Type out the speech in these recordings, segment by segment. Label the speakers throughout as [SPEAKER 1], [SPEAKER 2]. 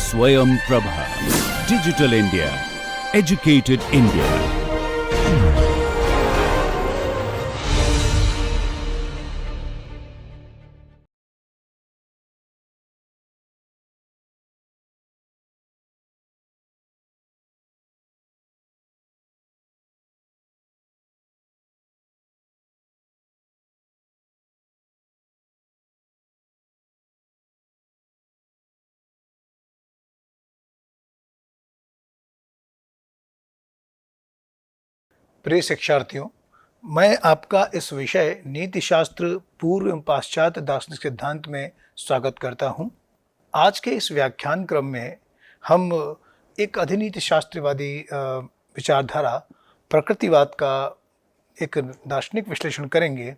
[SPEAKER 1] Swayam Prabha. Digital India. Educated India.
[SPEAKER 2] प्रिय शिक्षार्थियों, मैं आपका इस विषय नीति शास्त्र पूर्व एवं पाश्चात्य दार्शनिक सिद्धांत में स्वागत करता हूं। आज के इस व्याख्यान क्रम में हम एक अधिनीति शास्त्रवादी विचारधारा प्रकृतिवाद का एक दार्शनिक विश्लेषण करेंगे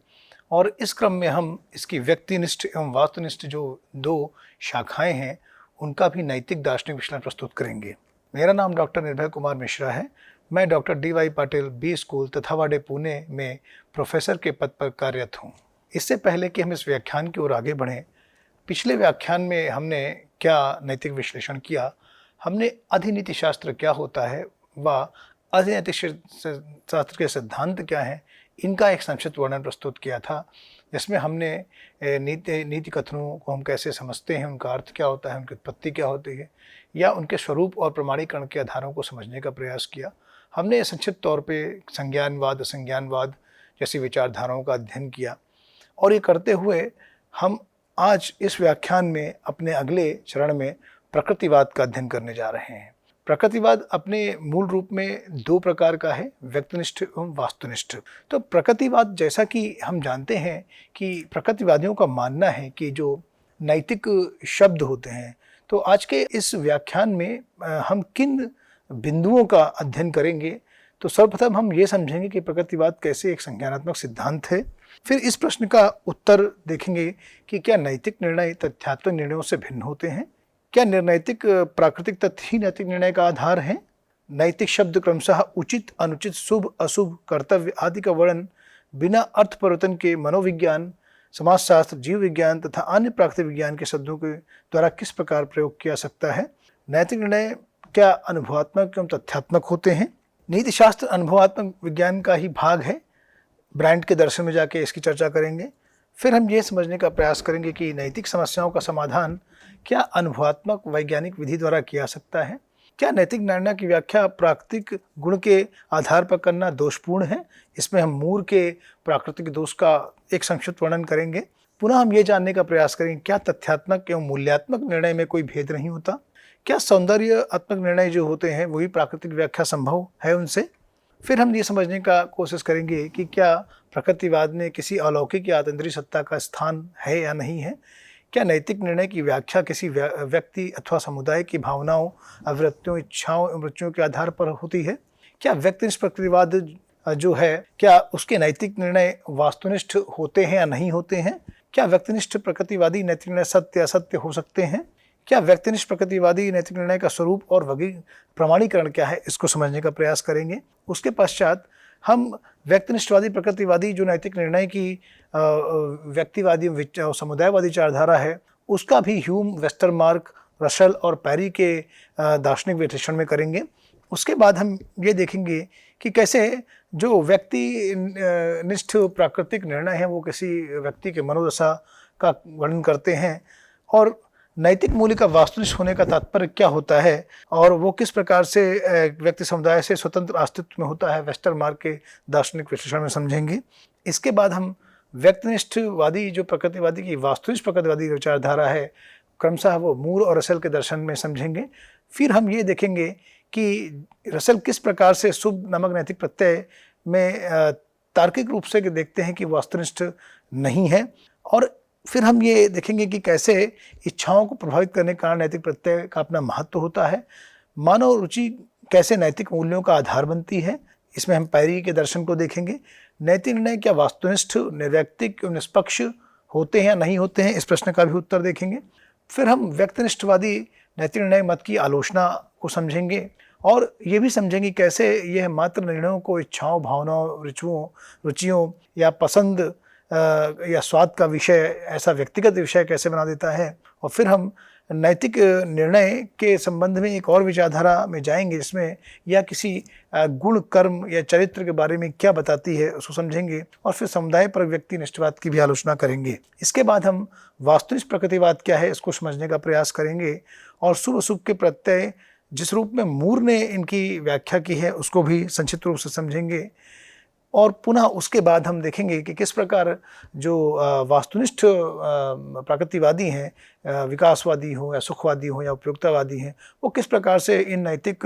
[SPEAKER 2] और इस क्रम में हम इसकी व्यक्तिनिष्ठ एवं वास्तुनिष्ठ जो दो शाखाएं हैं उनका भी नैतिक दार्शनिक विश्लेषण प्रस्तुत करेंगे। मेरा नाम डॉक्टर निर्भय कुमार मिश्रा है। मैं doctor D Y. Patil B school Tathawade Pune में प्रोफेसर के पद पर कार्यरत हूँ। इससे पहले कि हम इस व्याख्यान की ओर आगे बढ़ें, पिछले व्याख्यान में हमने क्या नैतिक विश्लेषण किया, हमने अधिनीति शास्त्र क्या होता है व अधिनैतिक शास्त्र के सिद्धांत क्या हैं, इनका एक संक्षिप्त वर्णन प्रस्तुत किया था, जिसमें हमने नीति कथनों को हम कैसे समझते हैं, उनका अर्थ क्या होता है, उनकी उत्पत्ति क्या होती है, या उनके स्वरूप और प्रमाणीकरण के आधारों को समझने का प्रयास किया। हमने संक्षिप्त तौर पे संज्ञानवाद, असंज्ञानवाद जैसी विचारधाराओं का अध्ययन किया और ये करते हुए हम आज इस व्याख्यान में अपने अगले चरण में प्रकृतिवाद का अध्ययन करने जा रहे हैं। प्रकृतिवाद अपने मूल रूप में दो प्रकार का है, व्यक्तिनिष्ठ एवं वास्तुनिष्ठ। तो प्रकृतिवाद, जैसा कि हम जानते हैं कि प्रकृतिवादियों का मानना है कि जो नैतिक शब्द होते हैं, तो आज के इस व्याख्यान में हम किन बिंदुओं का अध्ययन करेंगे। तो सर्वप्रथम हम ये समझेंगे कि प्रकृतिवाद कैसे एक संज्ञानात्मक सिद्धांत है। फिर इस प्रश्न का उत्तर देखेंगे कि क्या नैतिक निर्णय तथ्यात्मक निर्णयों से भिन्न होते हैं, क्या निर्णैतिक प्राकृतिक तथ्य ही नैतिक निर्णय का आधार है। नैतिक शब्द क्रमशः उचित, अनुचित, शुभ, अशुभ, कर्तव्य आदि का वर्णन बिना अर्थ परिवर्तन के मनोविज्ञान, समाजशास्त्र, जीव विज्ञान तथा अन्य प्राकृतिक विज्ञान के शब्दों के द्वारा किस प्रकार प्रयोग किया सकता है। नैतिक निर्णय क्या अनुभवात्मक एवं तथ्यात्मक होते हैं। नीति शास्त्र अनुभवात्मक विज्ञान का ही भाग है। ब्रांड के दर्शन में जाके इसकी चर्चा करेंगे। फिर हम ये समझने का प्रयास करेंगे कि नैतिक समस्याओं का समाधान क्या अनुभवात्मक वैज्ञानिक विधि द्वारा किया सकता है। क्या नैतिक निर्णय की व्याख्या प्राकृतिक गुण के आधार पर करना दोषपूर्ण है। इसमें हम मूर के प्राकृतिक दोष का एक संक्षिप्त वर्णन करेंगे। पुनः हम ये जानने का प्रयास करेंगे क्या तथ्यात्मक एवं मूल्यात्मक निर्णय में कोई भेद नहीं होता। क्या सौंदर्यात्मक निर्णय जो होते हैं वही प्राकृतिक व्याख्या संभव है उनसे। फिर हम ये समझने का कोशिश करेंगे कि क्या प्रकृतिवाद में किसी अलौकिक या अतीन्द्रिय सत्ता का स्थान है या नहीं है। क्या नैतिक निर्णय की व्याख्या किसी व्यक्ति अथवा समुदाय की भावनाओं, अभिवृत्तियों, इच्छाओं एवं रुचियों के आधार पर होती है। क्या व्यक्तिनिष्ठ प्रकृतिवाद जो है, क्या उसके नैतिक निर्णय वास्तुनिष्ठ होते हैं या नहीं होते हैं। क्या व्यक्तिनिष्ठ प्रकृतिवादी नैतिक निर्णय सत्य असत्य हो सकते हैं। क्या व्यक्तिनिष्ठ प्रकृतिवादी नैतिक निर्णय का स्वरूप और प्रमाणीकरण क्या है, इसको समझने का प्रयास करेंगे। उसके पश्चात हम व्यक्तिनिष्ठवादी प्रकृतिवादी जो नैतिक निर्णय की व्यक्तिवादी समुदायवादी विचारधारा है, उसका भी ह्यूम, वेस्टरमार्क, रसेल और पैरी के दार्शनिक विश्लेषण में करेंगे। उसके बाद हम ये देखेंगे कि कैसे जो व्यक्तिनिष्ठ प्राकृतिक निर्णय है वो किसी व्यक्ति के मनोदशा का वर्णन करते हैं और नैतिक मूल्य का वास्तुनिष्ठ होने का तात्पर्य क्या होता है और वो किस प्रकार से व्यक्ति समुदाय से स्वतंत्र अस्तित्व में होता है, वेस्टरमार्क के दार्शनिक विश्लेषण में समझेंगे। इसके बाद हम व्यक्तिनिष्ठवादी जो प्रकृतिवादी की वास्तुनिष्ठ प्रकृतिवादी विचारधारा है, क्रमशः वो मूर और रसेल के दर्शन में समझेंगे। फिर हम ये देखेंगे कि रसेल किस प्रकार से शुभ नामक नैतिक प्रत्यय में तार्किक रूप से देखते हैं कि वास्तुनिष्ठ नहीं है। और फिर हम ये देखेंगे कि कैसे इच्छाओं को प्रभावित करने के कारण नैतिक प्रत्यय का अपना महत्व होता है। मानव रुचि कैसे नैतिक मूल्यों का आधार बनती है, इसमें हम पैरी के दर्शन को देखेंगे। नैतिक निर्णय क्या वास्तुनिष्ठ, निर्वैयक्तिक एवं निष्पक्ष होते हैं या नहीं होते हैं, इस प्रश्न का भी उत्तर देखेंगे। फिर हम व्यक्तिनिष्ठवादी नैतिक निर्णय मत की आलोचना को समझेंगे और ये भी समझेंगे कैसे यह मात्र निर्णयों को इच्छाओं, भावनाओं, रुचियों या पसंद या स्वाद का विषय ऐसा व्यक्तिगत विषय कैसे बना देता है। और फिर हम नैतिक निर्णय के संबंध में एक और विचारधारा में जाएंगे जिसमें या किसी गुण, कर्म या चरित्र के बारे में क्या बताती है उसको समझेंगे। और फिर समुदाय पर व्यक्ति निष्ठवाद की भी आलोचना करेंगे। इसके बाद हम वास्तुनिष्ठ प्रकृतिवाद क्या है इसको समझने का प्रयास करेंगे और शुभ अशुभ के प्रत्यय जिस रूप में मूर ने इनकी व्याख्या की है उसको भी संक्षिप्त रूप से समझेंगे। और पुनः उसके बाद हम देखेंगे कि किस प्रकार जो वास्तुनिष्ठ प्रकृतिवादी हैं, विकासवादी हो या सुखवादी हो या उपयोगितावादी हैं, वो किस प्रकार से इन नैतिक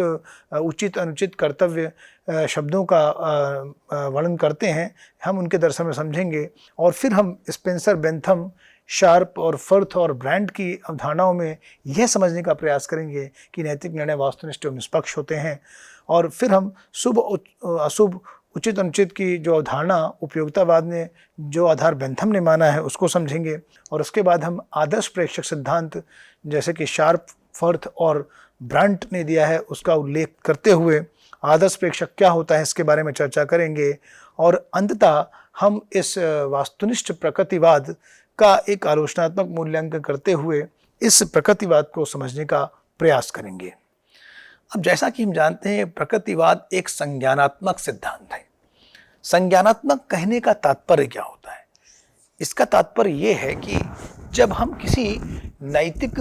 [SPEAKER 2] उचित अनुचित कर्तव्य शब्दों का वर्णन करते हैं, हम उनके दर्शन में समझेंगे। और फिर हम स्पेंसर, बेंथम, शार्प और फर्थ और ब्रांड की अवधारणाओं में यह समझने का प्रयास करेंगे कि नैतिक निर्णय वास्तुनिष्ठ और निष्पक्ष होते हैं। और फिर हम शुभ अशुभ, उचित अनुचित की जो अवधारणा उपयोगितावाद ने, जो आधार बेंथम ने माना है, उसको समझेंगे। और उसके बाद हम आदर्श प्रेक्षक सिद्धांत जैसे कि शार्प, फर्थ और ब्रांट ने दिया है उसका उल्लेख करते हुए आदर्श प्रेक्षक क्या होता है इसके बारे में चर्चा करेंगे। और अंततः हम इस वास्तुनिष्ठ प्रकृतिवाद का एक आलोचनात्मक मूल्यांकन करते हुए इस प्रकृतिवाद को समझने का प्रयास करेंगे। अब जैसा कि हम जानते हैं प्रकृतिवाद एक संज्ञानात्मक सिद्धांत है। संज्ञानात्मक कहने का तात्पर्य क्या होता है? इसका तात्पर्य यह है कि जब हम किसी नैतिक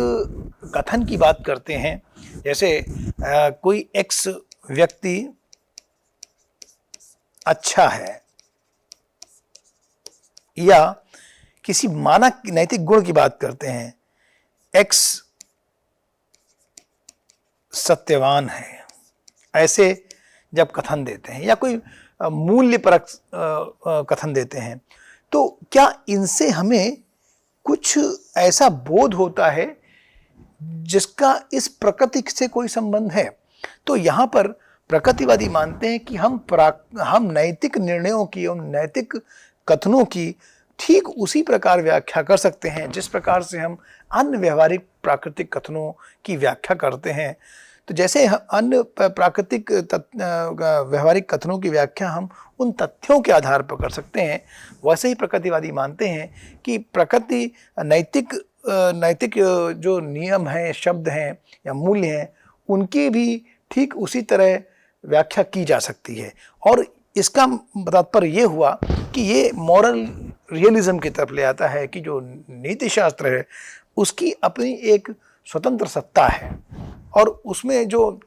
[SPEAKER 2] कथन की बात करते हैं, जैसे कोई एक्स व्यक्ति अच्छा है या किसी मानक नैतिक गुण की बात करते हैं, एक्स सत्यवान है, ऐसे जब कथन देते हैं या कोई मूल्यपरक कथन देते हैं, तो क्या इनसे हमें कुछ ऐसा बोध होता है जिसका इस प्रकृति से कोई संबंध है? तो यहाँ पर प्रकृतिवादी मानते हैं कि हम नैतिक निर्णयों की और नैतिक कथनों की ठीक उसी प्रकार व्याख्या कर सकते हैं जिस प्रकार से हम अन्य व्यवहारिक प्राकृतिक कथनों की व्याख्या करते हैं। तो जैसे अन्य प्राकृतिक व्यवहारिक कथनों की व्याख्या हम उन तथ्यों के आधार पर कर सकते हैं, वैसे ही प्रकृतिवादी मानते हैं कि प्रकृति नैतिक जो नियम हैं, शब्द हैं या मूल्य हैं, उनकी भी ठीक उसी तरह व्याख्या की जा सकती है। और इसका तात्पर्य ये हुआ कि ये मॉरल रियलिज्म की तरफ ले आता है कि जो नीति शास्त्र है उसकी अपनी एक स्वतंत्र सत्ता है और उसमें जो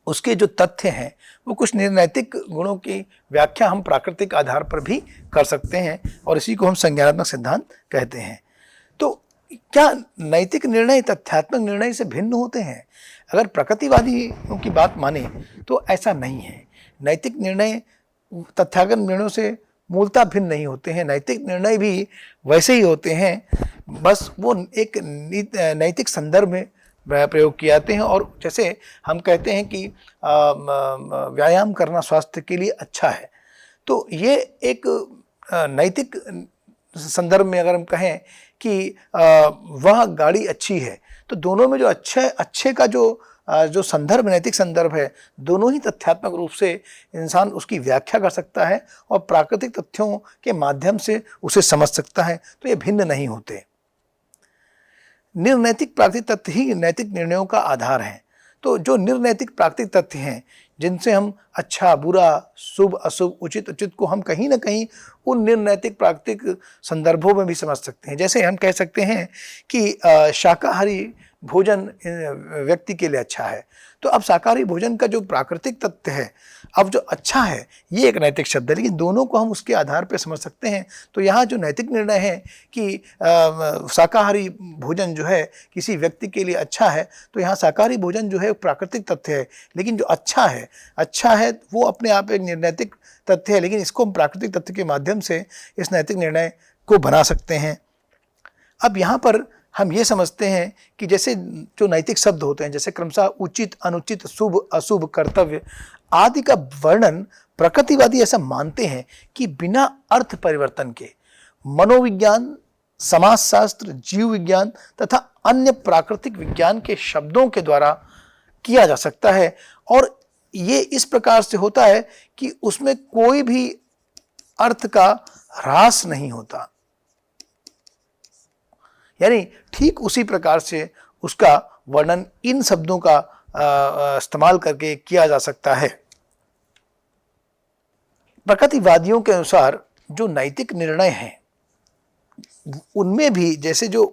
[SPEAKER 2] उसके जो तथ्य हैं वो कुछ निर्णैतिक गुणों की व्याख्या हम प्राकृतिक आधार पर भी कर सकते हैं और इसी को हम संज्ञानात्मक सिद्धांत कहते हैं। तो क्या नैतिक निर्णय तथ्यात्मक निर्णय से भिन्न होते हैं? अगर प्रकृतिवादियों की बात माने तो ऐसा नहीं है। नैतिक निर्णय तथ्यात्मक निर्णयों से मूलतः भिन्न नहीं होते हैं। नैतिक निर्णय भी वैसे ही होते हैं, बस वो एक नैतिक संदर्भ में प्रयोग किए जाते हैं। और जैसे हम कहते हैं कि व्यायाम करना स्वास्थ्य के लिए अच्छा है, तो ये एक नैतिक संदर्भ में अगर हम कहें कि वह गाड़ी अच्छी है, तो दोनों में जो अच्छे का जो संदर्भ, नैतिक संदर्भ है, दोनों ही तथ्यात्मक रूप से इंसान उसकी व्याख्या कर सकता है और प्राकृतिक तथ्यों के माध्यम से उसे समझ सकता है। तो ये भिन्न नहीं होते। निर्नैतिक प्राकृतिक तथ्य ही नैतिक निर्णयों का आधार है। तो जो निर्नैतिक प्राकृतिक तथ्य हैं जिनसे हम अच्छा बुरा, शुभ अशुभ, उचित उचित को हम कहीं ना कहीं उन निर्नैतिक प्राकृतिक संदर्भों में भी समझ सकते हैं। जैसे हम कह सकते हैं कि शाकाहारी भोजन व्यक्ति के लिए अच्छा है, तो अब शाकाहारी भोजन का जो प्राकृतिक तथ्य है, अब जो अच्छा है, ये एक नैतिक शब्द है, लेकिन दोनों को हम उसके आधार पर समझ सकते हैं। तो यहाँ जो नैतिक निर्णय है कि शाकाहारी भोजन जो है किसी व्यक्ति के लिए अच्छा है, तो यहाँ शाकाहारी भोजन जो है प्राकृतिक तथ्य है, लेकिन जो अच्छा है वो अपने आप एक निर्णैतिक तथ्य है, लेकिन इसको हम प्राकृतिक तथ्य के माध्यम से इस नैतिक निर्णय को बना सकते हैं। अब यहाँ पर हम ये समझते हैं कि जैसे जो नैतिक शब्द होते हैं, जैसे क्रमशः उचित, अनुचित, शुभ अशुभ, कर्तव्य आदि का वर्णन प्रकृतिवादी ऐसा मानते हैं कि बिना अर्थ परिवर्तन के मनोविज्ञान, समाजशास्त्र, जीव विज्ञान तथा अन्य प्राकृतिक विज्ञान के शब्दों के द्वारा किया जा सकता है। और ये इस प्रकार से होता है कि उसमें कोई भी अर्थ का ह्रास नहीं होता। यानी ठीक उसी प्रकार से उसका वर्णन इन शब्दों का इस्तेमाल करके किया जा सकता है। प्रकृतिवादियों के अनुसार जो नैतिक निर्णय हैं उनमें भी जैसे जो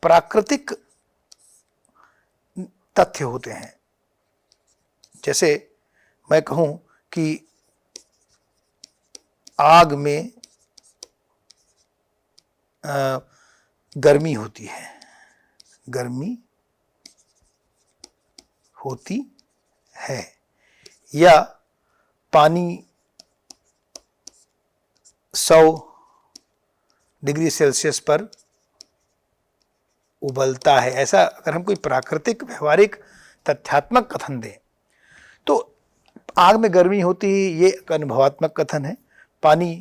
[SPEAKER 2] प्राकृतिक तथ्य होते हैं, जैसे मैं कहूं कि आग में गर्मी होती है, गर्मी होती है, या पानी 100 डिग्री सेल्सियस पर उबलता है। ऐसा अगर हम कोई प्राकृतिक व्यवहारिक तथ्यात्मक कथन दें तो आग में गर्मी होती है, ये एक अनुभवात्मक कथन है। पानी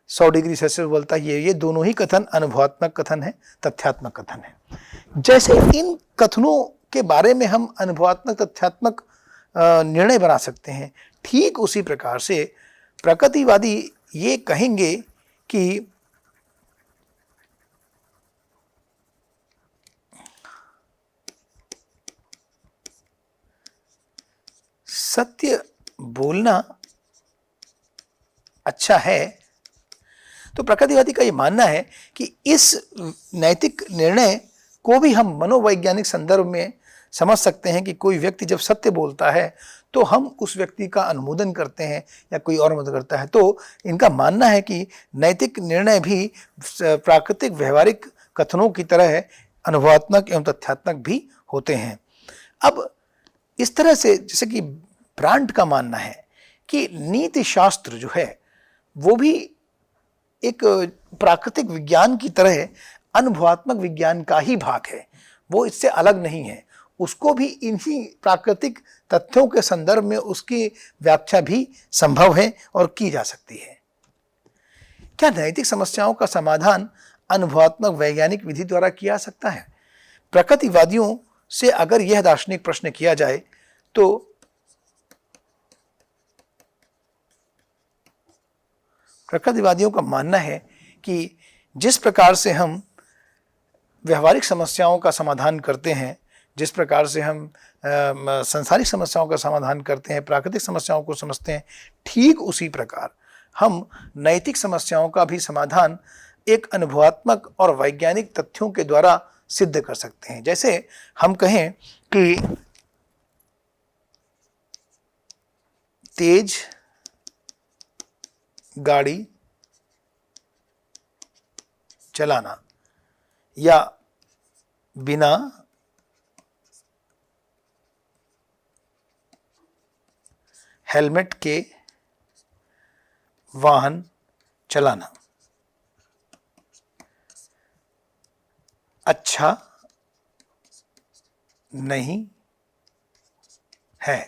[SPEAKER 2] 100 डिग्री सेल्सियस उबलता है, ये दोनों ही कथन अनुभवात्मक कथन है, तथ्यात्मक कथन है। जैसे इन कथनों के बारे में हम अनुभवात्मक तथ्यात्मक निर्णय बना सकते हैं, ठीक उसी प्रकार से प्रकृतिवादी ये कहेंगे कि सत्य बोलना अच्छा है। तो प्रकृतिवादी का यह मानना है कि इस नैतिक निर्णय को भी हम मनोवैज्ञानिक संदर्भ में समझ सकते हैं कि कोई व्यक्ति जब सत्य बोलता है तो हम उस व्यक्ति का अनुमोदन करते हैं या कोई और मदद करता है। तो इनका मानना है कि नैतिक निर्णय भी प्राकृतिक व्यवहारिक कथनों की तरह अनुभवात्मक एवं तथ्यात्मक भी होते हैं। अब इस तरह से जैसे कि ब्रांड का मानना है कि नीति शास्त्र जो है वो भी एक प्राकृतिक विज्ञान की तरह अनुभवात्मक विज्ञान का ही भाग है, वो इससे अलग नहीं है। उसको भी इन्हीं प्राकृतिक तथ्यों के संदर्भ में उसकी व्याख्या भी संभव है और की जा सकती है। क्या नैतिक समस्याओं का समाधान अनुभवात्मक वैज्ञानिक विधि द्वारा किया जा सकता है? प्रकृतिवादियों से अगर यह दार्शनिक प्रश्न किया जाए तो प्रकृतिवादियों का मानना है कि जिस प्रकार से हम व्यवहारिक समस्याओं का समाधान करते हैं, जिस प्रकार से हम सांसारिक समस्याओं का समाधान करते हैं, प्राकृतिक समस्याओं को समझते हैं, ठीक उसी प्रकार हम नैतिक समस्याओं का भी समाधान एक अनुभवात्मक और वैज्ञानिक तथ्यों के द्वारा सिद्ध कर सकते हैं। जैसे हम कहें कि तेज गाड़ी चलाना या बिना हेलमेट के वाहन चलाना अच्छा नहीं है।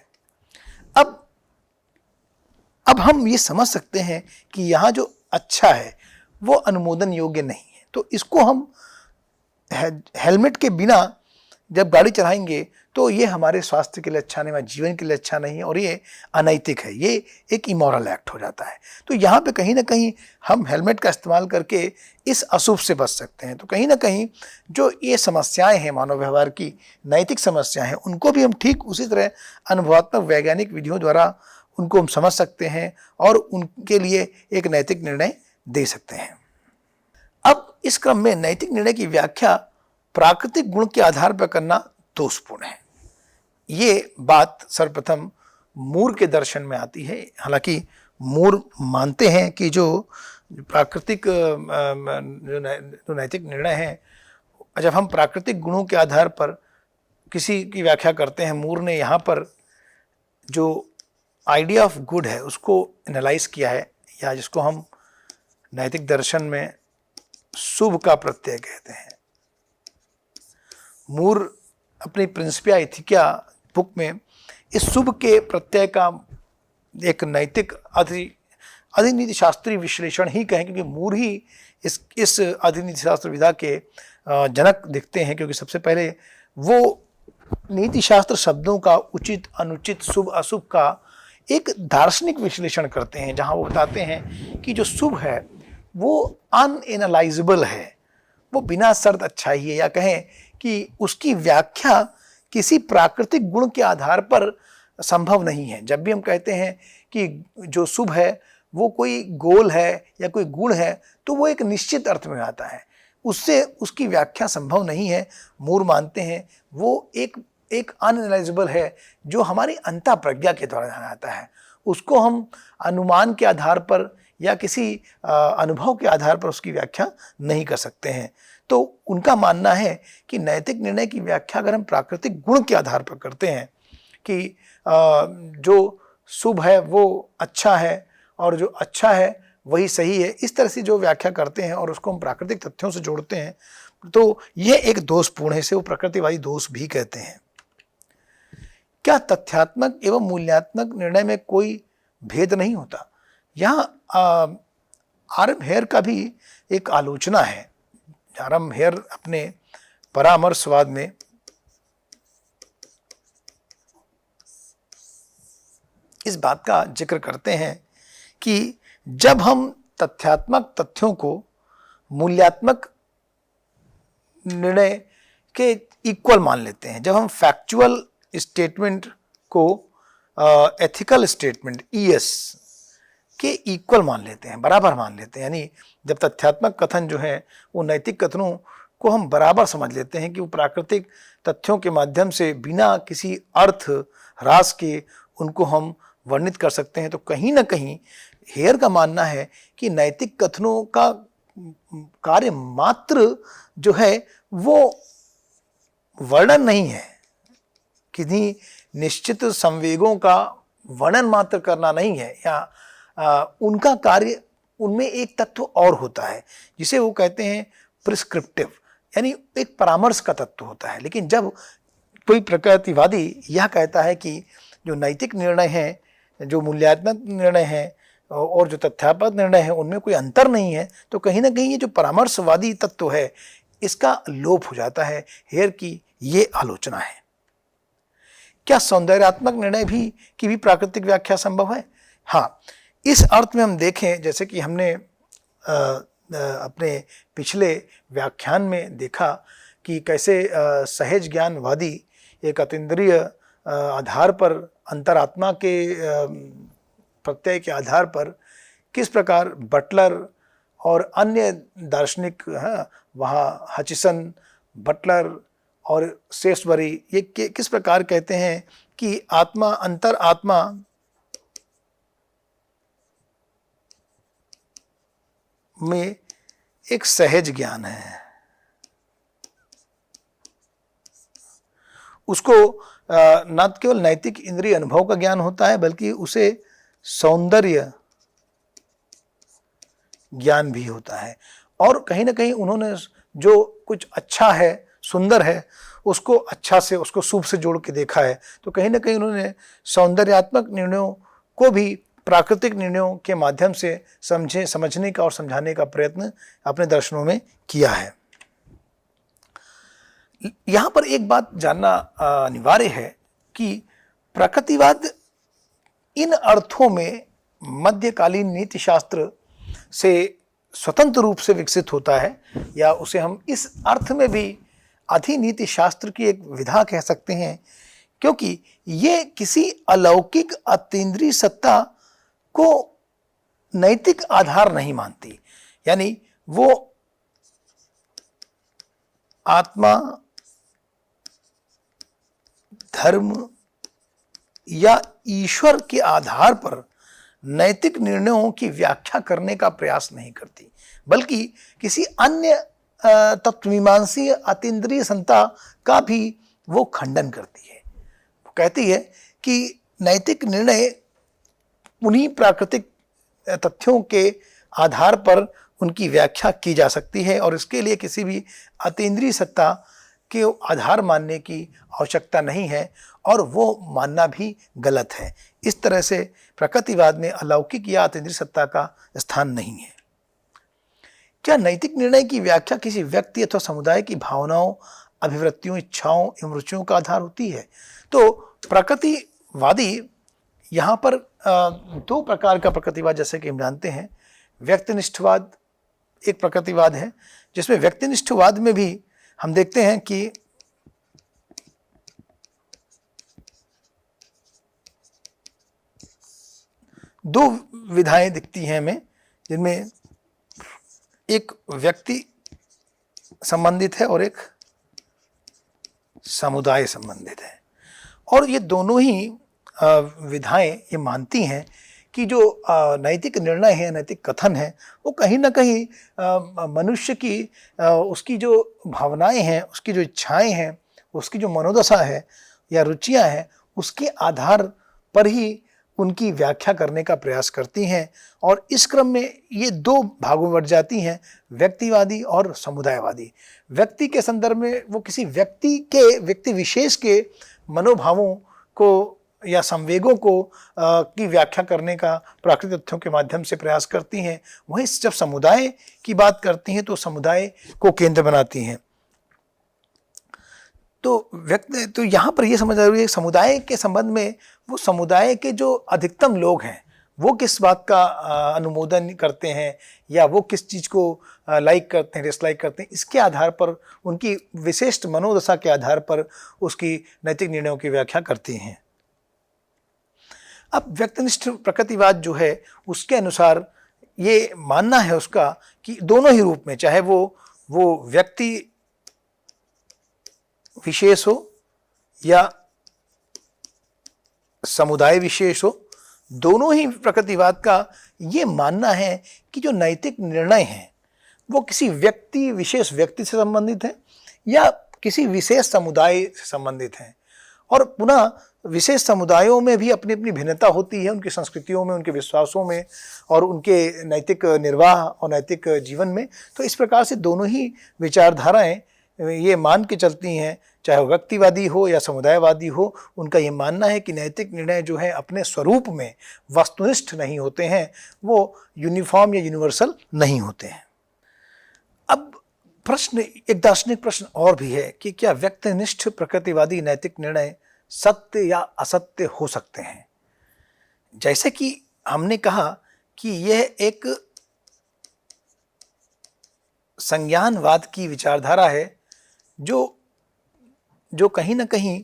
[SPEAKER 2] अब हम ये समझ सकते हैं कि यहाँ जो अच्छा है वो अनुमोदन योग्य नहीं है, तो इसको हम हेलमेट के बिना जब गाड़ी चलाएंगे तो ये हमारे स्वास्थ्य के लिए अच्छा नहीं, हमारे जीवन के लिए अच्छा नहीं है और ये अनैतिक है, ये एक इमोरल एक्ट हो जाता है। तो यहाँ पे कहीं ना कहीं हम हेलमेट का इस्तेमाल करके इस अशुभ से बच सकते हैं। तो कहीं ना कहीं जो ये समस्याएं हैं मानव व्यवहार की नैतिक समस्याएं हैं, उनको भी हम ठीक उसी तरह अनुभवात्मक वैज्ञानिक विधियों द्वारा उनको हम समझ सकते हैं और उनके लिए एक नैतिक निर्णय दे सकते हैं। अब इस क्रम में नैतिक निर्णय की व्याख्या प्राकृतिक गुण के आधार पर करना दोषपूर्ण है। ये बात सर्वप्रथम मूर के दर्शन में आती है। हालांकि मूर मानते हैं कि जो प्राकृतिक जो नैतिक निर्णय है, जब हम प्राकृतिक गुणों के आधार पर किसी की व्याख्या करते हैं, मूर ने यहाँ पर जो आइडिया ऑफ गुड है उसको एनालाइज किया है, या जिसको हम नैतिक दर्शन में शुभ का प्रत्यय कहते हैं। मूर अपनी प्रिंसिपिया एथिका बुक में इस शुभ के प्रत्यय का एक नैतिक अधिनीति शास्त्रीय विश्लेषण ही कहें, क्योंकि मूर ही इस अधिनीति शास्त्र विधा के जनक दिखते हैं, क्योंकि सबसे पहले वो नीति शास्त्र शब्दों का उचित अनुचित शुभ अशुभ का एक दार्शनिक विश्लेषण करते हैं, जहां वो बताते हैं कि जो शुभ है वो अनएनालाइजेबल है, वो बिना शर्त अच्छा ही है, या कहें कि उसकी व्याख्या किसी प्राकृतिक गुण के आधार पर संभव नहीं है। जब भी हम कहते हैं कि जो शुभ है वो कोई गोल है या कोई गुण है, तो वो एक निश्चित अर्थ में आता है, उससे उसकी व्याख्या संभव नहीं है। मूर मानते हैं वो एक अनएनालाइजेबल है, जो हमारी अंतः प्रज्ञा के द्वारा जाना जाता है। उसको हम अनुमान के आधार पर या किसी अनुभव के आधार पर उसकी व्याख्या नहीं कर सकते हैं। तो उनका मानना है कि नैतिक निर्णय की व्याख्या अगर हम प्राकृतिक गुण के आधार पर करते हैं कि जो शुभ है वो अच्छा है और जो अच्छा है वही सही है, इस तरह से जो व्याख्या करते हैं और उसको हम प्राकृतिक तथ्यों से जोड़ते हैं, तो यह एक दोषपूर्ण है, इसे वो प्रकृतिवादी दोष भी कहते हैं। क्या तथ्यात्मक एवं मूल्यात्मक निर्णय में कोई भेद नहीं होता? यहाँ आरएम हेयर का भी एक आलोचना है। आरएम हेयर अपने परामर्शवाद में इस बात का जिक्र करते हैं कि जब हम तथ्यात्मक तथ्यों को मूल्यात्मक निर्णय के इक्वल मान लेते हैं, जब हम फैक्चुअल स्टेटमेंट को एथिकल स्टेटमेंट ईएस के इक्वल मान लेते हैं, बराबर मान लेते हैं, यानी जब तथ्यात्मक कथन जो है वो नैतिक कथनों को हम बराबर समझ लेते हैं कि वो प्राकृतिक तथ्यों के माध्यम से बिना किसी अर्थ ह्रास के उनको हम वर्णित कर सकते हैं, तो कहीं ना कहीं हेयर का मानना है कि नैतिक कथनों का कार्य मात्र जो है वो वर्णन नहीं है, किन्हीं निश्चित संवेगों का वर्णन मात्र करना नहीं है, या उनका कार्य उनमें एक तत्व और होता है जिसे वो कहते हैं प्रिस्क्रिप्टिव, यानी एक परामर्श का तत्व होता है। लेकिन जब कोई प्रकृतिवादी यह कहता है कि जो नैतिक निर्णय है, जो मूल्यात्मक निर्णय है और जो तथ्यात्मक निर्णय है उनमें कोई अंतर नहीं है, तो कहीं ना कहीं ये जो परामर्शवादी तत्व है इसका लोप हो जाता है। हेयर की ये आलोचना है। क्या सौंदर्यात्मक निर्णय की भी प्राकृतिक व्याख्या संभव है? हाँ, इस अर्थ में हम देखें, जैसे कि हमने अपने पिछले व्याख्यान में देखा कि कैसे सहज ज्ञानवादी एक अतीन्द्रिय आधार पर, अंतरात्मा के प्रत्यय के आधार पर किस प्रकार बटलर और अन्य दार्शनिक, वहाँ हचिसन, बटलर और सेसबरी, ये किस प्रकार कहते हैं कि आत्मा, अंतर आत्मा में एक सहज ज्ञान है, उसको न केवल नैतिक इंद्रिय अनुभव का ज्ञान होता है बल्कि उसे सौंदर्य ज्ञान भी होता है। और कहीं ना कहीं उन्होंने जो कुछ अच्छा है, सुंदर है, उसको अच्छा से, उसको शुभ से जोड़ के देखा है। तो कहीं ना कहीं उन्होंने सौंदर्यात्मक निर्णयों को भी प्राकृतिक निर्णयों के माध्यम से समझने का और समझाने का प्रयत्न अपने दर्शनों में किया है। यहाँ पर एक बात जानना अनिवार्य है कि प्रकृतिवाद इन अर्थों में मध्यकालीन नीति शास्त्र से स्वतंत्र रूप से विकसित होता है, या उसे हम इस अर्थ में भी अधिनीति शास्त्र की एक विधा कह सकते हैं, क्योंकि ये किसी अलौकिक अतीन्द्रिय सत्ता को नैतिक आधार नहीं मानती। यानी वो आत्मा, धर्म या ईश्वर के आधार पर नैतिक निर्णयों की व्याख्या करने का प्रयास नहीं करती, बल्कि किसी अन्य तत्वमीमांसीय अतीन्द्रिय सत्ता का भी वो खंडन करती है। वो कहती है कि नैतिक निर्णय उन्हीं प्राकृतिक तथ्यों के आधार पर उनकी व्याख्या की जा सकती है और इसके लिए किसी भी अतीन्द्रिय सत्ता के आधार मानने की आवश्यकता नहीं है, और वो मानना भी गलत है। इस तरह से प्रकृतिवाद में अलौकिक या अतीन्द्रिय सत्ता का स्थान नहीं है। क्या नैतिक निर्णय की व्याख्या किसी व्यक्ति अथवा समुदाय की भावनाओं, अभिवृत्तियों, इच्छाओं एवं रुचियों का आधार होती है? तो प्रकृतिवादी यहाँ पर दो प्रकार का प्रकृतिवाद, जैसे कि हम जानते हैं, व्यक्तिनिष्ठवाद एक प्रकृतिवाद है, जिसमें व्यक्तिनिष्ठवाद में भी हम देखते हैं कि दो विधाएं दिखती हैं हमें, जिनमें एक व्यक्ति संबंधित है और एक समुदाय संबंधित है। और ये दोनों ही विधाएं ये मानती हैं कि जो नैतिक निर्णय है, नैतिक कथन है, वो कहीं ना कहीं मनुष्य की उसकी जो भावनाएं हैं, उसकी जो इच्छाएं हैं, उसकी जो मनोदशा है या रुचियां हैं, उसके आधार पर ही उनकी व्याख्या करने का प्रयास करती हैं। और इस क्रम में ये दो भागों में बट जाती हैं, व्यक्तिवादी और समुदायवादी। व्यक्ति के संदर्भ में वो किसी व्यक्ति विशेष के मनोभावों को या संवेगों को की व्याख्या करने का प्राकृतिक तथ्यों के माध्यम से प्रयास करती हैं। वहीं जब समुदाय की बात करती हैं तो समुदाय को केंद्र बनाती हैं। तो यहाँ पर यह समझ आ रही है, समुदाय के संबंध में वो समुदाय के जो अधिकतम लोग हैं वो किस बात का अनुमोदन करते हैं या वो किस चीज़ को लाइक करते हैं, डिसलाइक करते हैं, इसके आधार पर, उनकी विशिष्ट मनोदशा के आधार पर उसकी नैतिक निर्णयों की व्याख्या करती हैं। अब व्यक्तिनिष्ठ प्रकृतिवाद जो है उसके अनुसार ये मानना है उसका कि दोनों ही रूप में, चाहे वो व्यक्ति विशेष हो या समुदाय विशेष हो, दोनों ही प्रकृतिवाद का ये मानना है कि जो नैतिक निर्णय हैं वो किसी व्यक्ति विशेष व्यक्ति से संबंधित है या किसी विशेष समुदाय से संबंधित हैं। और पुनः विशेष समुदायों में भी अपनी अपनी भिन्नता होती है, उनकी संस्कृतियों में, उनके विश्वासों में और उनके नैतिक निर्वाह और नैतिक जीवन में। तो इस प्रकार से दोनों ही विचारधाराएं ये मान के चलती हैं, चाहे वो व्यक्तिवादी हो या समुदायवादी हो, उनका ये मानना है कि नैतिक निर्णय जो है अपने स्वरूप में वस्तुनिष्ठ नहीं होते हैं, वो यूनिफॉर्म या यूनिवर्सल नहीं होते हैं। अब प्रश्न, एक दार्शनिक प्रश्न और भी है कि क्या व्यक्तिनिष्ठ प्रकृतिवादी नैतिक निर्णय सत्य या असत्य हो सकते हैं? जैसे कि हमने कहा कि यह एक संज्ञानवाद की विचारधारा है जो कहीं ना कहीं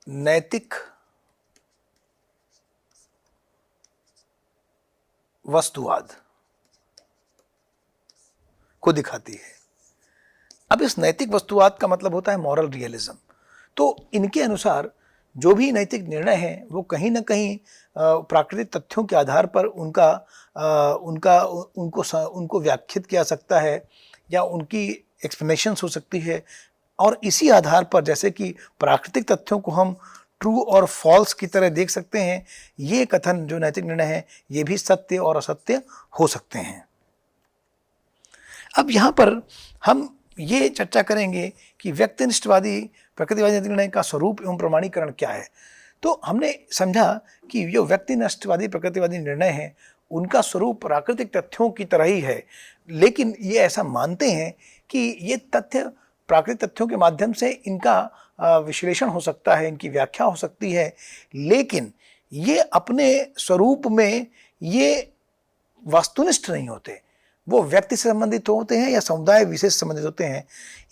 [SPEAKER 2] नैतिक वस्तुवाद को दिखाती है। अब इस नैतिक वस्तुवाद का मतलब होता है मॉरल रियलिज्म। तो इनके अनुसार जो भी नैतिक निर्णय है वो कहीं ना कहीं प्राकृतिक तथ्यों के आधार पर उनको व्याख्यात किया सकता है या उनकी एक्सप्लेनेशंस हो सकती है। और इसी आधार पर, जैसे कि प्राकृतिक तथ्यों को हम ट्रू और फॉल्स की तरह देख सकते हैं, ये कथन जो नैतिक निर्णय है ये भी सत्य और असत्य हो सकते हैं। अब यहाँ पर हम ये चर्चा करेंगे कि व्यक्तिनिष्ठवादी प्रकृतिवादी नैतिक निर्णय का स्वरूप एवं प्रमाणीकरण क्या है। तो हमने समझा कि जो व्यक्तिनिष्ठवादी प्रकृतिवादी निर्णय है उनका स्वरूप प्राकृतिक तथ्यों की तरह ही है, लेकिन ये ऐसा मानते हैं कि ये तथ्य प्राकृतिक तथ्यों के माध्यम से इनका विश्लेषण हो सकता है, इनकी व्याख्या हो सकती है, लेकिन ये अपने स्वरूप में ये वस्तुनिष्ठ नहीं होते। वो व्यक्ति से संबंधित होते हैं या समुदाय विशेष से संबंधित होते हैं।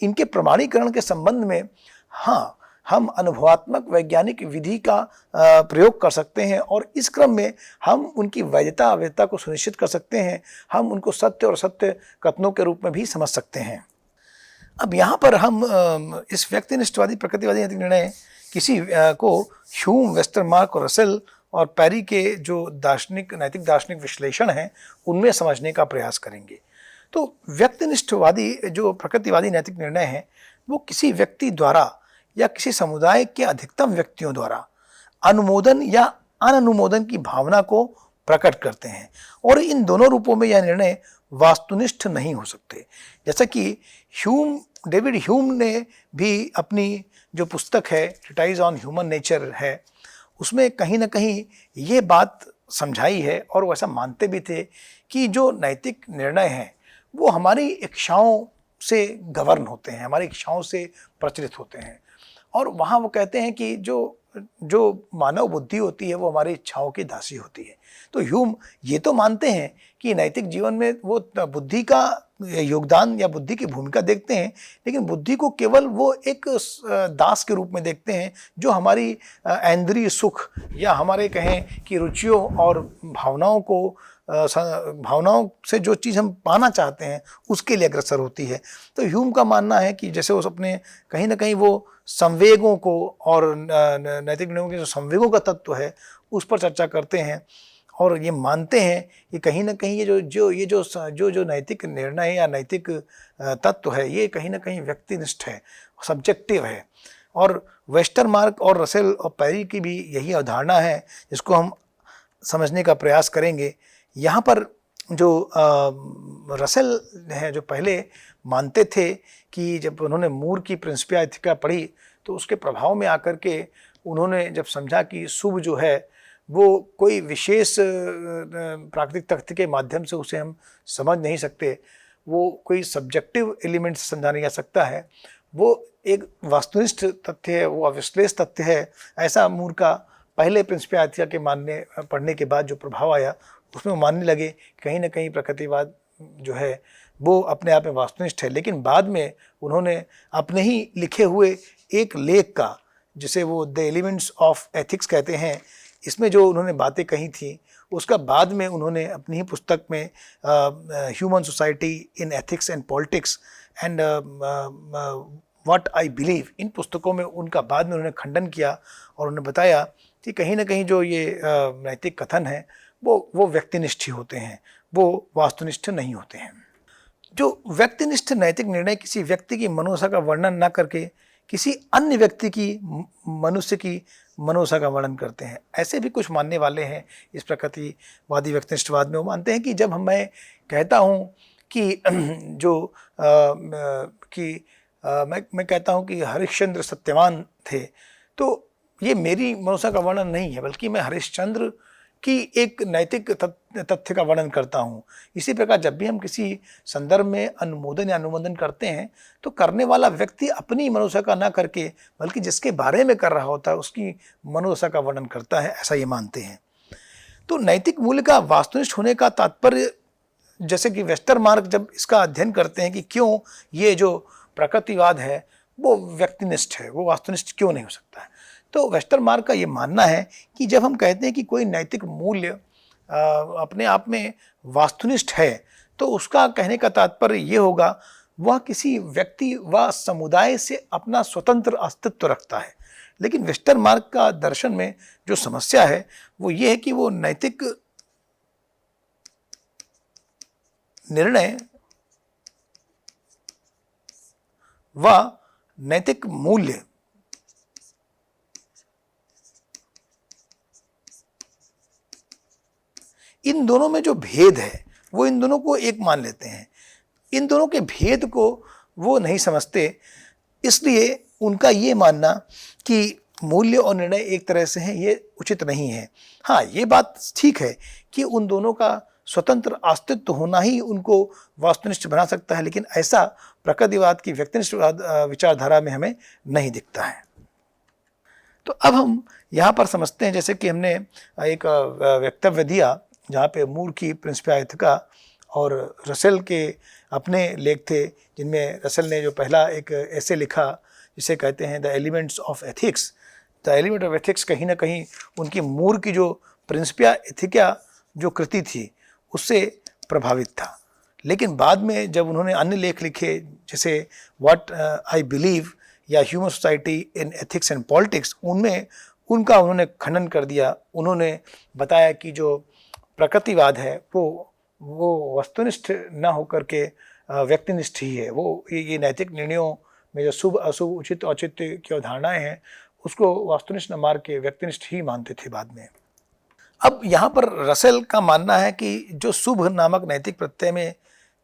[SPEAKER 2] इनके प्रमाणीकरण के संबंध में हाँ, हम अनुभवात्मक वैज्ञानिक विधि का प्रयोग कर सकते हैं और इस क्रम में हम उनकी वैधता अवैधता को सुनिश्चित कर सकते हैं। हम उनको सत्य और असत्य कथनों के रूप में भी समझ सकते हैं। अब यहाँ पर हम इस व्यक्तिनिष्ठवादी प्रकृतिवादी नैतिक निर्णय किसी को ह्यूम, वेस्टरमार्क और रसेल और पैरी के जो नैतिक दार्शनिक विश्लेषण हैं उनमें समझने का प्रयास करेंगे। तो व्यक्तिनिष्ठवादी जो प्रकृतिवादी नैतिक निर्णय हैं वो किसी व्यक्ति द्वारा या किसी समुदाय के अधिकतम व्यक्तियों द्वारा अनुमोदन या अननुमोदन की भावना को प्रकट करते हैं और इन दोनों रूपों में यह निर्णय वास्तुनिष्ठ नहीं हो सकते। जैसा कि डेविड ह्यूम ने भी अपनी जो पुस्तक है ट्रीटाइज ऑन ह्यूमन नेचर है उसमें कहीं ना कहीं ये बात समझाई है और वो ऐसा मानते भी थे कि जो नैतिक निर्णय हैं वो हमारी इच्छाओं से गवर्न होते हैं, हमारी इच्छाओं से प्रचलित होते हैं। और वहाँ वो कहते हैं कि जो जो मानव बुद्धि होती है वो हमारी इच्छाओं की दासी होती है। तो ह्यूम ये तो मानते हैं कि नैतिक जीवन में वो बुद्धि का योगदान या बुद्धि की भूमिका देखते हैं, लेकिन बुद्धि को केवल वो एक दास के रूप में देखते हैं जो हमारी इंद्रिय सुख या हमारे कहें कि रुचियों और भावनाओं से जो चीज़ हम पाना चाहते हैं उसके लिए अग्रसर होती है। तो ह्यूम का मानना है कि जैसे वो अपने कहीं ना कहीं वो संवेगों को और नैतिक निर्णयों के जो संवेगों का तत्व है उस पर चर्चा करते हैं और ये मानते हैं कि कहीं ना कहीं ये जो नैतिक निर्णय या नैतिक तत्व है ये कहीं ना कहीं व्यक्तिनिष्ठ है, सब्जेक्टिव है। और वेस्टरमार्क और रसेल और पेरी की भी यही अवधारणा है जिसको हम समझने का प्रयास करेंगे। यहाँ पर जो रसेल हैं जो पहले मानते थे कि जब उन्होंने मूर की प्रिंसिपिया एथिका पढ़ी तो उसके प्रभाव में आकर के उन्होंने जब समझा कि शुभ जो है वो कोई विशेष प्राकृतिक तथ्य के माध्यम से उसे हम समझ नहीं सकते, वो कोई सब्जेक्टिव एलिमेंट से समझा नहीं जा सकता है, वो एक वस्तुनिष्ठ तथ्य है, वो अविश्लेष तथ्य है। ऐसा मूर का पहले प्रिंसिपिया एथिका के पढ़ने के बाद जो प्रभाव आया उसमें वो मानने लगे कहीं ना कहीं प्रकृतिवाद जो है वो अपने आप में वास्तुनिष्ठ है। लेकिन बाद में उन्होंने अपने ही लिखे हुए एक लेख का, जिसे वो द एलिमेंट्स ऑफ एथिक्स कहते हैं, इसमें जो उन्होंने बातें कही थी उसका बाद में उन्होंने अपनी ही पुस्तक में human society in ethics and politics and what I believe, इन पुस्तकों में उनका बाद में उन्होंने खंडन किया और उन्होंने बताया कि कहीं ना कहीं जो ये नैतिक कथन है वो व्यक्तिनिष्ठ ही होते हैं, वो वास्तुनिष्ठ नहीं होते हैं। जो व्यक्तिनिष्ठ नैतिक निर्णय किसी व्यक्ति की मनोदशा का वर्णन न करके किसी अन्य व्यक्ति की मनुष्य की मनोदशा का वर्णन करते हैं। ऐसे भी कुछ मानने वाले हैं इस प्रकृतिवादी व्यक्तिनिष्ठवाद में। वो मानते हैं कि जब मैं कहता हूँ कि मैं कहता हूँ कि हरिश्चंद्र सत्यवान थे, तो ये मेरी मनोदशा का वर्णन नहीं है, बल्कि मैं हरिश्चंद्र की एक नैतिक तथ्य का वर्णन करता हूँ। इसी प्रकार जब भी हम किसी संदर्भ में अनुमोदन या अनुमोदन करते हैं तो करने वाला व्यक्ति अपनी मनोदशा का ना करके बल्कि जिसके बारे में कर रहा होता है उसकी मनोदशा का वर्णन करता है, ऐसा ये मानते हैं। तो नैतिक मूल्य का वास्तुनिष्ठ होने का तात्पर्य, जैसे कि वेस्टरमार्क जब इसका अध्ययन करते हैं कि क्यों ये जो प्रकृतिवाद है वो व्यक्तिनिष्ठ है, वो वास्तुनिष्ठ क्यों नहीं हो सकता है, तो वेस्टरमार्क का ये मानना है कि जब हम कहते हैं कि कोई नैतिक मूल्य अपने आप में वास्तुनिष्ठ है तो उसका कहने का तात्पर्य ये होगा वह किसी व्यक्ति व समुदाय से अपना स्वतंत्र अस्तित्व रखता है। लेकिन वेस्टरमार्क का दर्शन में जो समस्या है वो ये है कि वो नैतिक निर्णय व नैतिक मूल्य इन दोनों में जो भेद है वो इन दोनों को एक मान लेते हैं। इन दोनों के भेद को वो नहीं समझते, इसलिए उनका ये मानना कि मूल्य और निर्णय एक तरह से हैं ये उचित नहीं है। हाँ, ये बात ठीक है कि उन दोनों का स्वतंत्र अस्तित्व होना ही उनको वास्तुनिष्ठ बना सकता है, लेकिन ऐसा प्रकृतिवाद की व्यक्तिनिष्ठ विचारधारा में हमें नहीं दिखता है। तो अब हम यहाँ पर समझते हैं, जैसे कि हमने एक वक्तव्य दिया जहाँ पे मूर की प्रिंसिपिया एथिका और रसेल के अपने लेख थे, जिनमें रसेल ने जो पहला एक ऐसे लिखा जिसे कहते हैं the elements of ethics. The element of ethics कहीं ना कहीं उनकी मूर की जो प्रिंसिपिया एथिका जो कृति थी उससे प्रभावित था। लेकिन बाद में जब उन्होंने अन्य लेख लिखे जैसे व्हाट आई बिलीव या human society in ethics and politics, उनमें उन्होंने खंडन कर दिया। उन्होंने बताया कि जो प्रकृतिवाद है वो वस्तुनिष्ठ न होकर के व्यक्तिनिष्ठ ही है। वो ये नैतिक निर्णयों में जो शुभ अशुभ उचित औचित्य की अवधारणाएं हैं उसको वास्तुनिष्ठ न मार के व्यक्तिनिष्ठ ही मानते थे बाद में। अब यहाँ पर रसेल का मानना है कि जो शुभ नामक नैतिक प्रत्यय में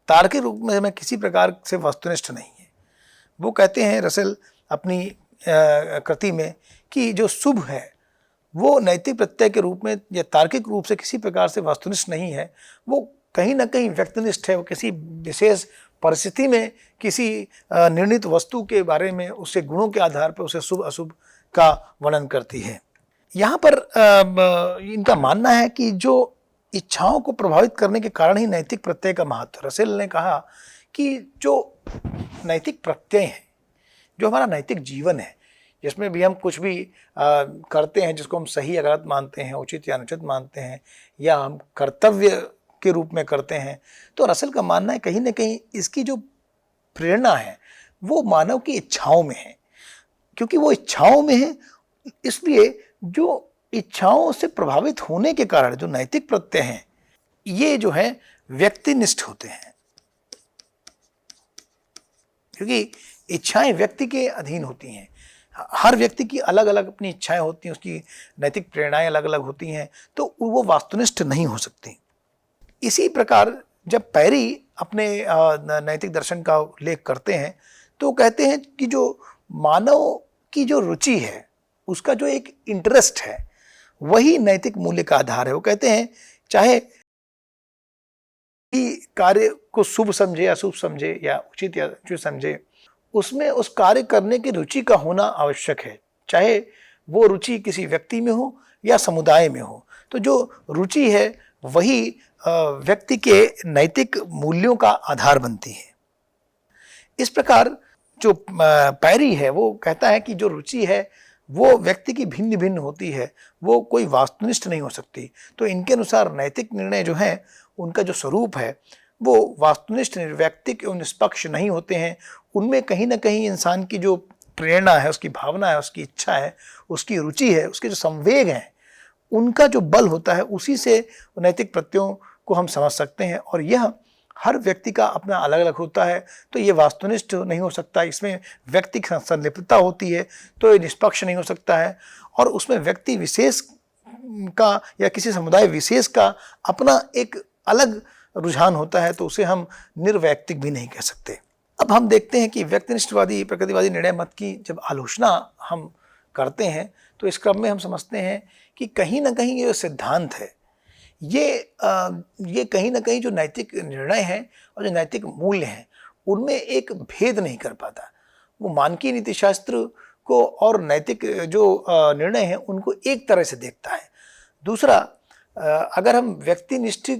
[SPEAKER 2] तार्किक रूप में किसी प्रकार से वस्तुनिष्ठ नहीं है। वो कहते हैं रसेल अपनी कृति में कि जो शुभ है वो नैतिक प्रत्यय के रूप में या तार्किक रूप से किसी प्रकार से वस्तुनिष्ठ नहीं है, वो कहीं ना कहीं व्यक्तिनिष्ठ है। वो किसी विशेष परिस्थिति में किसी निर्णीत वस्तु के बारे में उसके गुणों के आधार पर उसे शुभ अशुभ का वर्णन करती है। यहाँ पर इनका मानना है कि जो इच्छाओं को प्रभावित करने के कारण ही नैतिक प्रत्यय का महत्व। रसेल ने कहा कि जो नैतिक प्रत्यय है, जो हमारा नैतिक जीवन है, जिसमें भी हम कुछ भी करते हैं जिसको हम सही या गलत मानते हैं, उचित या अनुचित मानते हैं, या हम कर्तव्य के रूप में करते हैं, तो रसेल का मानना है कहीं ना कहीं इसकी जो प्रेरणा है वो मानव की इच्छाओं में है। क्योंकि वो इच्छाओं में है, इसलिए जो इच्छाओं से प्रभावित होने के कारण जो नैतिक प्रत्यय हैं ये जो है व्यक्तिनिष्ठ होते हैं। क्योंकि इच्छाएं व्यक्ति के अधीन होती हैं, हर व्यक्ति की अलग अलग अपनी इच्छाएं होती हैं, उसकी नैतिक प्रेरणाएं अलग अलग होती हैं, तो वो वास्तुनिष्ठ नहीं हो सकती। इसी प्रकार जब पैरी अपने नैतिक दर्शन का उल्लेख करते हैं तो कहते हैं कि जो मानव की जो रुचि है, उसका जो एक इंटरेस्ट है, वही नैतिक मूल्य का आधार है। वो कहते हैं चाहे कार्य को शुभ समझे, अशुभ समझे, या उचित या अनुचित समझे, उसमें उस कार्य करने की रुचि का होना आवश्यक है, चाहे वो रुचि किसी व्यक्ति में हो या समुदाय में हो। तो जो रुचि है वही व्यक्ति के नैतिक मूल्यों का आधार बनती है। इस प्रकार जो पैरी है वो कहता है कि जो रुचि है वो व्यक्ति की भिन्न भिन्न होती है, वो कोई वास्तुनिष्ठ नहीं हो सकती। तो इनके अनुसार नैतिक निर्णय जो है उनका जो स्वरूप है वो वास्तुनिष्ठ, निर्वैयक्तिक एवं निष्पक्ष नहीं होते हैं। उनमें कहीं ना कहीं इंसान की जो प्रेरणा है, उसकी भावना है, उसकी इच्छा है, उसकी रुचि है, उसके जो संवेग हैं, उनका जो बल होता है, उसी से नैतिक प्रत्ययों को हम समझ सकते हैं। और यह हर व्यक्ति का अपना अलग अलग होता है, तो ये वास्तुनिष्ठ नहीं हो सकता। इसमें व्यक्ति की संलिप्तता होती है तो ये निष्पक्ष नहीं हो सकता है, और उसमें व्यक्ति विशेष का या किसी समुदाय विशेष का अपना एक अलग रुझान होता है, तो उसे हम निर्वैयक्तिक भी नहीं कह सकते। अब हम देखते हैं कि व्यक्तिनिष्ठवादी प्रकृतिवादी निर्णय मत की जब आलोचना हम करते हैं तो इस क्रम में हम समझते हैं कि कहीं ना कहीं ये सिद्धांत है, ये कहीं ना कहीं जो नैतिक निर्णय हैं और जो नैतिक मूल्य हैं उनमें एक भेद नहीं कर पाता। वो मानकीय नीतिशास्त्र को और नैतिक जो निर्णय हैं उनको एक तरह से देखता है। दूसरा, अगर हम व्यक्तिनिष्ठ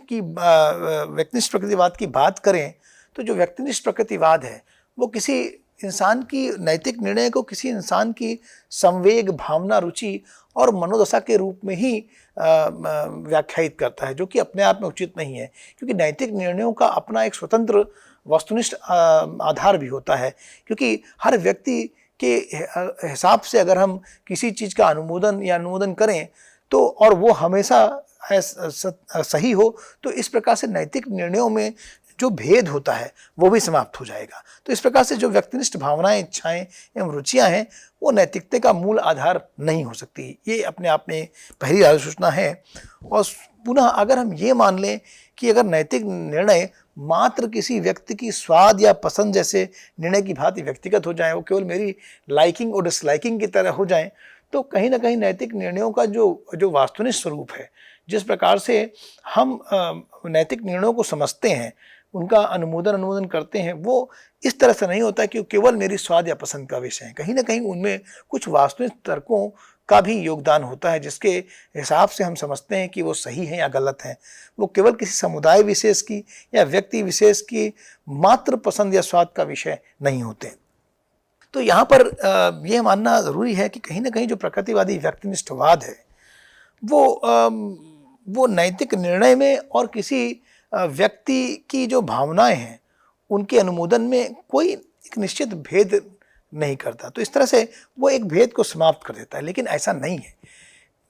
[SPEAKER 2] प्रकृतिवाद की बात करें तो जो व्यक्तिनिष्ठ प्रकृतिवाद है वो किसी इंसान की नैतिक निर्णय को किसी इंसान की संवेग, भावना, रुचि और मनोदशा के रूप में ही व्याख्यायित करता है, जो कि अपने आप में उचित नहीं है। क्योंकि नैतिक निर्णयों का अपना एक स्वतंत्र वस्तुनिष्ठ आधार भी होता है। क्योंकि हर व्यक्ति के हिसाब से अगर हम किसी चीज़ का अनुमोदन करें तो और वो हमेशा सही हो, तो इस प्रकार से नैतिक निर्णयों में जो भेद होता है वो भी समाप्त हो जाएगा। तो इस प्रकार से जो व्यक्तिनिष्ठ भावनाएं, इच्छाएं एवं रुचियां हैं वो नैतिकता का मूल आधार नहीं हो सकती। ये अपने आप में पहली आलोचना है। और पुनः अगर हम ये मान लें कि अगर नैतिक निर्णय मात्र किसी व्यक्ति की स्वाद या पसंद जैसे निर्णय की भांति व्यक्तिगत हो जाए, वो केवल मेरी लाइकिंग और डिसलाइकिंग की तरह हो जाए, तो कहीं ना कहीं नैतिक निर्णयों का जो वास्तुनिष्ठ स्वरूप है, जिस प्रकार से हम नैतिक निर्णयों को समझते हैं, उनका अनुमोदन करते हैं, वो इस तरह से नहीं होता कि केवल मेरी स्वाद या पसंद का विषय है। कहीं ना कहीं उनमें कुछ वास्तविक तर्कों का भी योगदान होता है, जिसके हिसाब से हम समझते हैं कि वो सही है या गलत है। वो केवल किसी समुदाय विशेष की या व्यक्ति विशेष की मात्र पसंद या स्वाद का विषय नहीं होते। तो यहाँ पर यह मानना ज़रूरी है कि कहीं ना कहीं जो प्रकृतिवादी व्यक्तिनिष्ठवाद है वो नैतिक निर्णय में और किसी व्यक्ति की जो भावनाएं हैं उनके अनुमोदन में कोई एक निश्चित भेद नहीं करता। तो इस तरह से वो एक भेद को समाप्त कर देता है। लेकिन ऐसा नहीं है,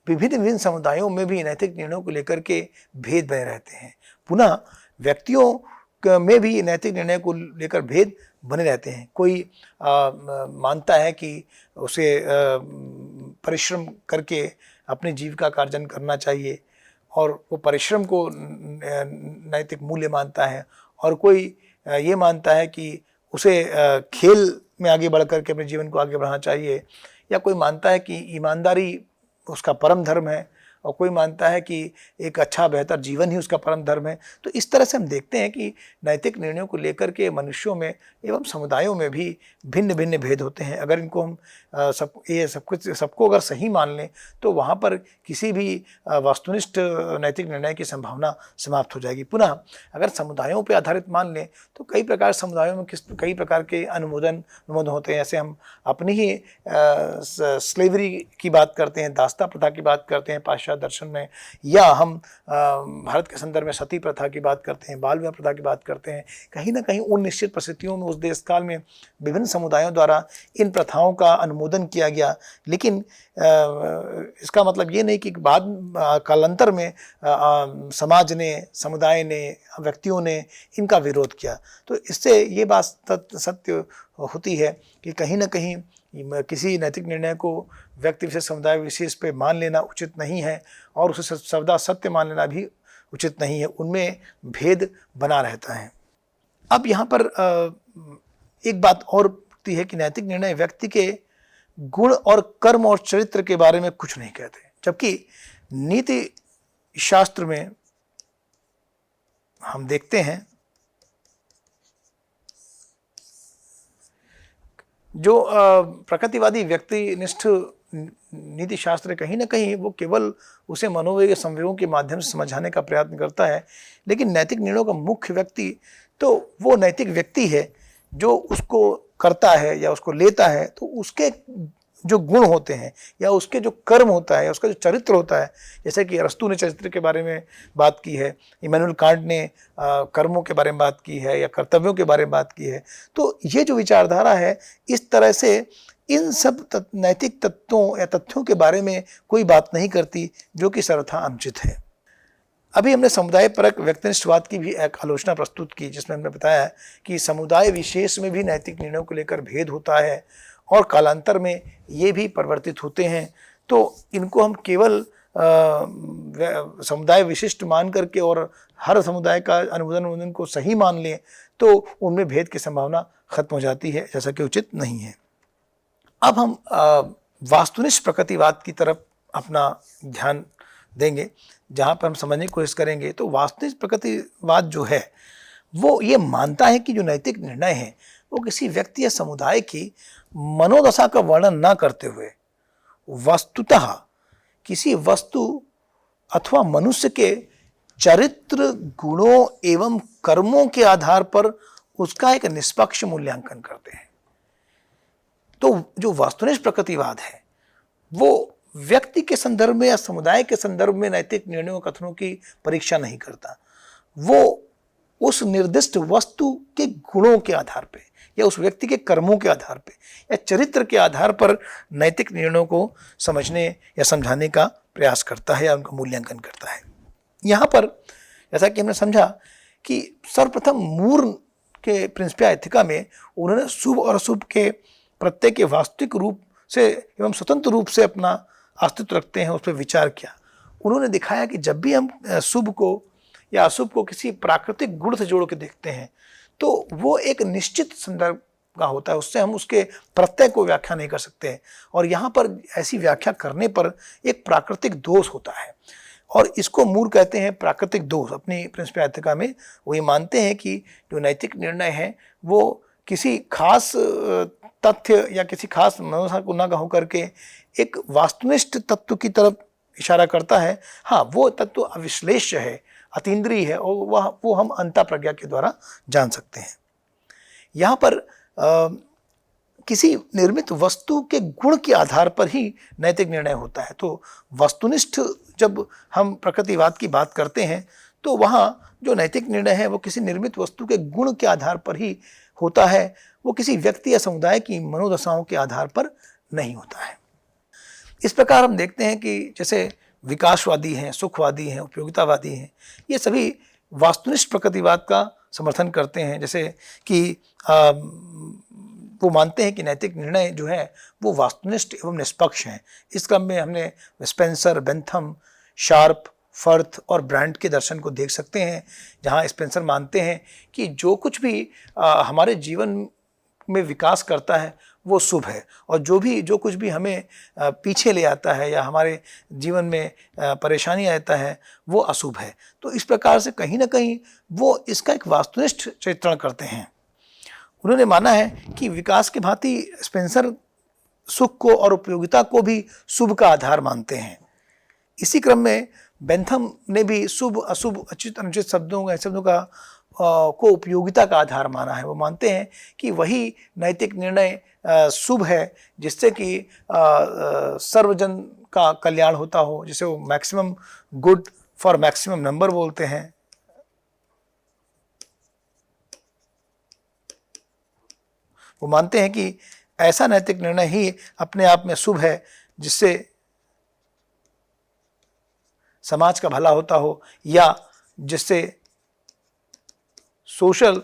[SPEAKER 2] विभिन्न समुदायों में भी नैतिक निर्णयों को लेकर के भेद बने रहते हैं। पुनः व्यक्तियों में भी नैतिक निर्णय को लेकर भेद बने रहते हैं। कोई मानता है कि उसे परिश्रम करके अपनी जीविका का अर्जन करना चाहिए और वो परिश्रम को नैतिक मूल्य मानता है, और कोई ये मानता है कि उसे खेल में आगे बढ़ करके अपने जीवन को आगे बढ़ाना चाहिए, या कोई मानता है कि ईमानदारी उसका परम धर्म है और कोई मानता है कि एक अच्छा बेहतर जीवन ही उसका परम धर्म है। तो इस तरह से हम देखते हैं कि नैतिक निर्णयों को लेकर के मनुष्यों में एवं समुदायों में भी भिन्न भिन्न भेद होते हैं। अगर इनको हम सबको अगर सही मान लें तो वहाँ पर किसी भी वस्तुनिष्ठ नैतिक निर्णय की संभावना समाप्त हो जाएगी। पुनः अगर समुदायों पर आधारित मान लें तो कई प्रकार समुदायों में कई प्रकार के अनुमोदन होते हैं। ऐसे हम अपनी ही स्लेवरी की बात करते हैं, दासता प्रथा की बात करते हैं पाश्चात्य दर्शन में, या हम भारत के संदर्भ में सती प्रथा की बात करते हैं, बाल विवाह प्रथा की बात करते हैं। कहीं ना कहीं उन निश्चित परिस्थितियों में उस देश काल में विभिन्न समुदायों द्वारा इन प्रथाओं का अनुमोदन किया गया, लेकिन इसका मतलब ये नहीं कि बाद कालांतर में समाज ने, समुदाय ने, व्यक्तियों ने इनका विरोध किया। तो इससे ये बात सत्य होती है कि कहीं ना कहीं किसी नैतिक निर्णय को व्यक्ति विशेष, समुदाय विशेष पे मान लेना उचित नहीं है और उसे सर्वदा सत्य मान लेना भी उचित नहीं है। उनमें भेद बना रहता है। अब यहाँ पर एक बात और होती है कि नैतिक निर्णय व्यक्ति के गुण और कर्म और चरित्र के बारे में कुछ नहीं कहते, जबकि नीति शास्त्र में हम देखते हैं जो प्रकृतिवादी व्यक्तिनिष्ठ नीति शास्त्र कहीं ना कहीं वो केवल उसे मनोवेग संवेगों के माध्यम से समझाने का प्रयत्न करता है, लेकिन नैतिक निर्णयों का मुख्य व्यक्ति तो वो नैतिक व्यक्ति है जो उसको करता है या उसको लेता है। तो उसके जो गुण होते हैं या उसके जो कर्म होता है, उसका जो चरित्र होता है, जैसे कि अरस्तु ने चरित्र के बारे में बात की है, इमैनुअल कांट ने कर्मों के बारे में बात की है या कर्तव्यों के बारे में बात की है। तो ये जो विचारधारा है, इस तरह से इन सब नैतिक तत्वों या तथ्यों के बारे में कोई बात नहीं करती, जो कि सर्वथा अनुचित है। अभी हमने समुदाय परक व्यक्तिनिष्ठवाद की भी एक आलोचना प्रस्तुत की, जिसमें हमने बताया कि समुदाय विशेष में भी नैतिक निर्णयों को लेकर भेद होता है और कालांतर में ये भी परिवर्तित होते हैं। तो इनको हम केवल समुदाय विशिष्ट मान करके और हर समुदाय का अनुमोदन को सही मान लें तो उनमें भेद की संभावना खत्म हो जाती है, जैसा कि उचित नहीं है। अब हम वास्तुनिष्ठ प्रकृतिवाद की तरफ अपना ध्यान देंगे, जहाँ पर हम समझने की कोशिश करेंगे। तो वास्तुनिष्ठ प्रकृतिवाद जो है वो ये मानता है कि जो नैतिक निर्णय है वो किसी व्यक्ति या समुदाय की मनोदशा का वर्णन न करते हुए वस्तुतः किसी वस्तु अथवा मनुष्य के चरित्र, गुणों एवं कर्मों के आधार पर उसका एक निष्पक्ष मूल्यांकन करते हैं। तो जो वास्तुनिष्ठ प्रकृतिवाद है वो व्यक्ति के संदर्भ में या समुदाय के संदर्भ में नैतिक निर्णयों कथनों की परीक्षा नहीं करता। वो उस निर्दिष्ट वस्तु के गुणों के आधार पे या उस व्यक्ति के कर्मों के आधार पे या चरित्र के आधार पर नैतिक निर्णयों को समझने या समझाने का प्रयास करता है या उनका मूल्यांकन करता है। यहाँ पर जैसा कि हमने समझा कि सर्वप्रथम मूर के प्रिंसिपिया एथिका में उन्होंने शुभ और अशुभ के प्रत्यय के वास्तविक रूप से एवं स्वतंत्र रूप से अपना अस्तित्व रखते हैं, उस पर विचार किया। उन्होंने दिखाया कि जब भी हम शुभ को या अशुभ को किसी प्राकृतिक गुण से जोड़ के देखते हैं तो वो एक निश्चित संदर्भ का होता है, उससे हम उसके प्रत्यय को व्याख्या नहीं कर सकते। और यहाँ पर ऐसी व्याख्या करने पर एक प्राकृतिक दोष होता है और इसको मूर कहते हैं प्राकृतिक दोष। अपनी प्रिंसिपिया एथिका में वो ये मानते हैं कि जो नैतिक निर्णय है वो किसी खास तथ्य या किसी खास मनोदशा को न होकर के एक वास्तुनिष्ठ तत्व की तरफ इशारा करता है। हाँ, वो तत्व अविश्लेष्य है, अतीन्द्रिय है और वो हम अंतः प्रज्ञा के द्वारा जान सकते हैं। यहाँ पर किसी निर्मित वस्तु के गुण के आधार पर ही नैतिक निर्णय होता है। तो वस्तुनिष्ठ जब हम प्रकृतिवाद की बात करते हैं तो वहाँ जो नैतिक निर्णय है वो किसी निर्मित वस्तु के गुण के आधार पर ही होता है, वो किसी व्यक्ति या समुदाय की मनोदशाओं के आधार पर नहीं होता है। इस प्रकार हम देखते हैं कि जैसे विकासवादी हैं, सुखवादी हैं, उपयोगितावादी हैं, ये सभी वास्तुनिष्ठ प्रकृतिवाद का समर्थन करते हैं। जैसे कि वो मानते हैं कि नैतिक निर्णय जो है वो वास्तुनिष्ठ एवं निष्पक्ष हैं। इस क्रम में हमने स्पेंसर, बेंथम, शार्प, फर्थ और ब्रांड के दर्शन को देख सकते हैं, जहाँ स्पेंसर मानते हैं कि जो कुछ भी हमारे जीवन में विकास करता है वो शुभ है, और जो कुछ भी हमें पीछे ले आता है या हमारे जीवन में परेशानी आता है वो अशुभ है। तो इस प्रकार से कहीं ना कहीं वो इसका एक वास्तुनिष्ठ चित्रण करते हैं। उन्होंने माना है कि विकास के भांति स्पेंसर सुख को और उपयोगिता को भी शुभ का आधार मानते हैं। इसी क्रम में बेंथम ने भी शुभ अशुभ उचित अनुचित शब्दों का को उपयोगिता का आधार माना है। वो मानते हैं कि वही नैतिक निर्णय शुभ है जिससे कि सर्वजन का कल्याण होता हो, जिसे वो maximum good for maximum number बोलते हैं। वो मानते हैं कि ऐसा नैतिक निर्णय ही अपने आप में शुभ है जिससे समाज का भला होता हो या जिससे सोशल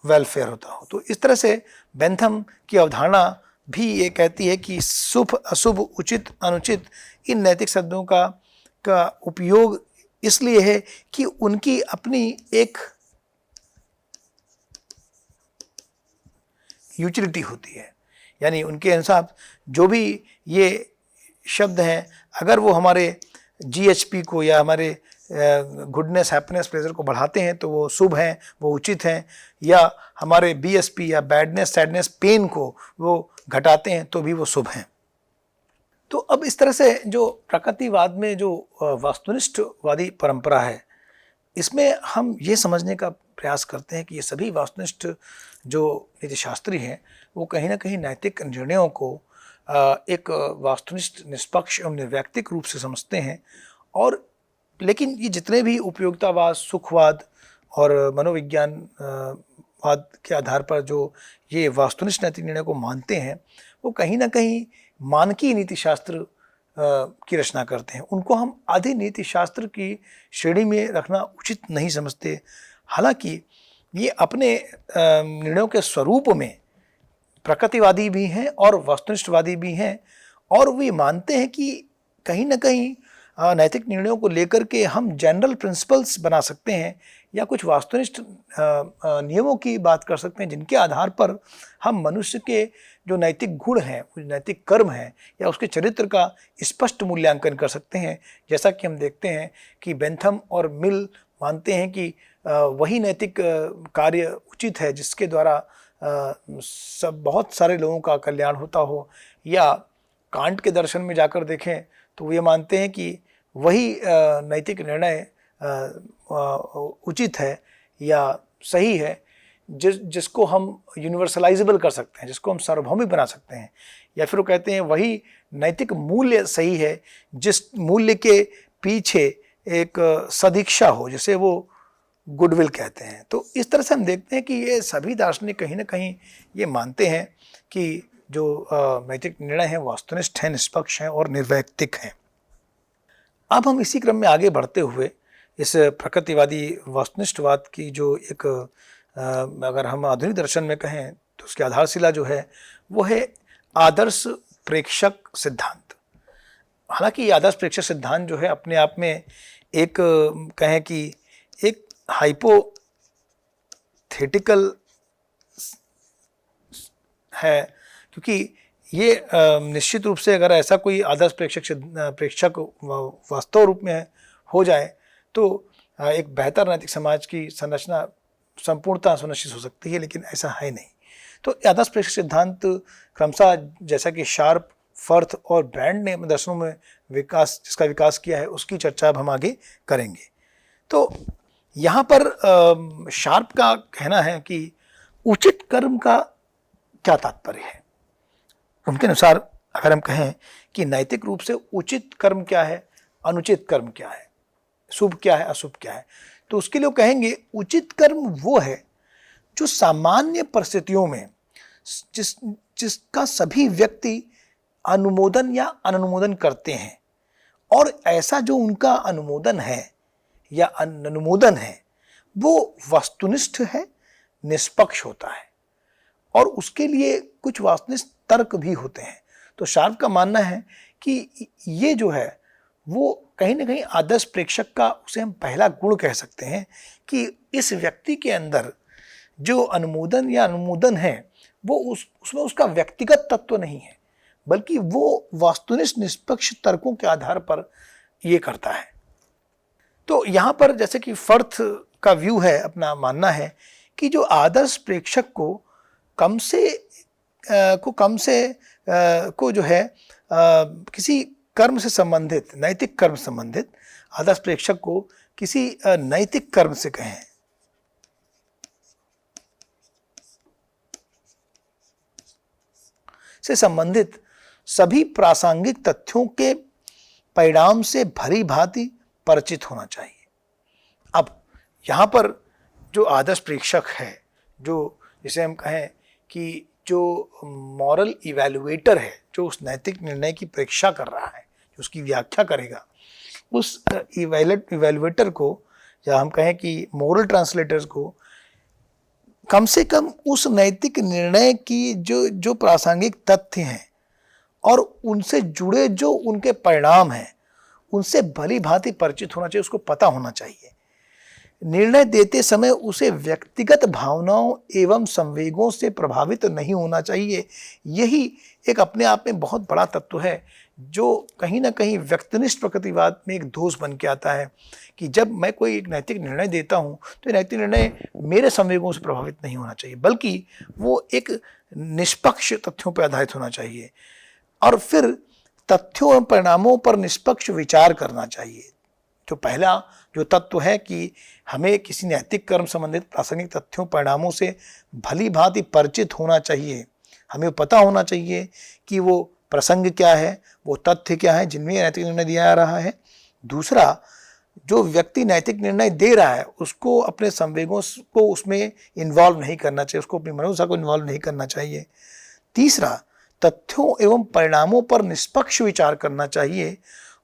[SPEAKER 2] वेलफेयर होता हो। तो इस तरह से बेंथम की अवधारणा भी ये कहती है कि शुभ अशुभ उचित अनुचित इन नैतिक शब्दों का उपयोग इसलिए है कि उनकी अपनी एक यूटिलिटी होती है। यानी उनके अनुसार जो भी ये शब्द हैं, अगर वो हमारे GHP को या हमारे गुडनेस हैप्पीनेस प्लेजर को बढ़ाते हैं तो वो शुभ हैं, वो उचित हैं, या हमारे BSP या बैडनेस सैडनेस पेन को वो घटाते हैं तो भी वो शुभ हैं। तो अब इस तरह से जो प्रकृतिवाद में जो वास्तुनिष्ठवादी परंपरा है, इसमें हम ये समझने का प्रयास करते हैं कि ये सभी वास्तुनिष्ठ जो नीतिशास्त्री हैं वो कहीं ना कहीं नैतिक निर्णयों को एक वास्तुनिष्ठ निष्पक्ष एवं निर्वैयक्तिक रूप से समझते हैं। और लेकिन ये जितने भी उपयोगितावाद, सुखवाद और मनोविज्ञान वाद के आधार पर जो ये वास्तुनिष्ठ नैतिक निर्णय को मानते हैं, वो कहीं ना कहीं मानकीय नीतिशास्त्र की रचना करते हैं। उनको हम आधि नीतिशास्त्र की श्रेणी में रखना उचित नहीं समझते। हालांकि ये अपने निर्णयों के स्वरूप में प्रकृतिवादी भी हैं और वस्तुनिष्ठवादी भी हैं, और वे मानते हैं कि कहीं ना कहीं नैतिक निर्णयों को लेकर के हम जनरल प्रिंसिपल्स बना सकते हैं या कुछ वास्तुनिष्ठ नियमों की बात कर सकते हैं जिनके आधार पर हम मनुष्य के जो नैतिक गुण हैं, नैतिक कर्म हैं या उसके चरित्र का स्पष्ट मूल्यांकन कर सकते हैं। जैसा कि हम देखते हैं कि बेंथम और मिल मानते हैं कि वही नैतिक कार्य उचित है जिसके द्वारा सब बहुत सारे लोगों का कल्याण होता हो, या कांट के दर्शन में जाकर देखें तो ये मानते हैं कि वही नैतिक निर्णय उचित है या सही है जिसको हम यूनिवर्सलाइजेबल कर सकते हैं, जिसको हम सार्वभौमिक बना सकते हैं। या फिर वो कहते हैं वही नैतिक मूल्य सही है जिस मूल्य के पीछे एक सदिच्छा हो, जिसे वो गुडविल कहते हैं। तो इस तरह से हम देखते हैं कि ये सभी दार्शनिक कहीं ना कहीं ये मानते हैं कि जो नैतिक निर्णय हैं वास्तुनिष्ठ हैं, निष्पक्ष हैं और निर्वैयक्तिक हैं। अब हम इसी क्रम में आगे बढ़ते हुए इस प्रकृतिवादी वस्तुनिष्ठवाद की जो एक अगर हम आधुनिक दर्शन में कहें तो उसकी आधारशिला जो है वो है आदर्श प्रेक्षक सिद्धांत। हालांकि ये आदर्श प्रेक्षक सिद्धांत जो है अपने आप में एक कहें कि एक हाइपोथेटिकल है, क्योंकि ये निश्चित रूप से अगर ऐसा कोई आदर्श प्रेक्षक वास्तव रूप में हो जाए तो एक बेहतर नैतिक समाज की संरचना संपूर्णता सुनिश्चित हो सकती है, लेकिन ऐसा है नहीं। तो आदर्श प्रेक्षक सिद्धांत क्रमशः जैसा कि शार्प, फर्थ और ब्रैंड ने अपने दर्शनों में जिसका विकास किया है उसकी चर्चा अब हम आगे करेंगे। तो यहाँ पर शार्प का कहना है कि उचित कर्म का क्या तात्पर्य है। उनके अनुसार अगर हम कहें कि नैतिक रूप से उचित कर्म क्या है, अनुचित कर्म क्या है, शुभ क्या है, अशुभ क्या है, तो उसके लिए कहेंगे उचित कर्म वो है जो सामान्य परिस्थितियों में जिसका सभी व्यक्ति अनुमोदन या अनुमोदन करते हैं, और ऐसा जो उनका अनुमोदन है या अनुमोदन है वो वस्तुनिष्ठ है, निष्पक्ष होता है और उसके लिए कुछ वास्तुनिष्ठ तर्क भी होते हैं। तो शार्प का मानना है कि ये जो है वो कहीं ना कहीं आदर्श प्रेक्षक का उसे हम पहला गुण कह सकते हैं कि इस व्यक्ति के अंदर जो अनुमोदन या अनुमोदन है वो उसमें उसका व्यक्तिगत तत्व नहीं है, बल्कि वो वस्तुनिष्ठ निष्पक्ष तर्कों के आधार पर ये करता है। तो यहाँ पर जैसे कि फर्थ का व्यू है, अपना मानना है कि जो आदर्श प्रेक्षक को कम से जो है किसी कर्म से संबंधित, नैतिक कर्म संबंधित, आदर्श प्रेक्षक को किसी नैतिक कर्म से कहें से संबंधित सभी प्रासंगिक तथ्यों के परिणाम से भली भांति परिचित होना चाहिए। अब यहाँ पर जो आदर्श प्रेक्षक है, जो जिसे हम कहें कि जो मॉरल इवैल्यूएटर है, जो उस नैतिक निर्णय की परीक्षा कर रहा है, जो उसकी व्याख्या करेगा, उस इवैल्यूएटर को, या हम कहें कि मोरल ट्रांसलेटर्स को, कम से कम उस नैतिक निर्णय की जो प्रासंगिक तथ्य हैं और उनसे जुड़े जो उनके परिणाम हैं, उनसे भली भांति परिचित होना चाहिए, उसको पता होना चाहिए। निर्णय देते समय उसे व्यक्तिगत भावनाओं एवं संवेगों से प्रभावित नहीं होना चाहिए। यही एक अपने आप में बहुत बड़ा तत्व है, जो कहीं ना कहीं व्यक्तिनिष्ठ प्रकृतिवाद में एक दोष बन के आता है कि जब मैं कोई एक नैतिक निर्णय देता हूँ तो नैतिक निर्णय मेरे संवेगों से प्रभावित नहीं होना चाहिए, बल्कि वो एक निष्पक्ष तथ्यों पर आधारित होना चाहिए और फिर तथ्यों और परिणामों पर निष्पक्ष विचार करना चाहिए। जो पहला जो तत्व है कि हमें किसी नैतिक कर्म संबंधित प्रासंगिक तथ्यों परिणामों से भली भांति परिचित होना चाहिए। हमें पता होना चाहिए कि वो प्रसंग क्या है, वो तथ्य क्या है जिनमें नैतिक निर्णय दिया जा रहा है। दूसरा, जो व्यक्ति नैतिक निर्णय दे रहा है उसको अपने संवेगों को उसमें इन्वॉल्व नहीं करना चाहिए, उसको अपनी मनोदशा को इन्वॉल्व नहीं करना चाहिए। तीसरा, तथ्यों एवं परिणामों पर निष्पक्ष विचार करना चाहिए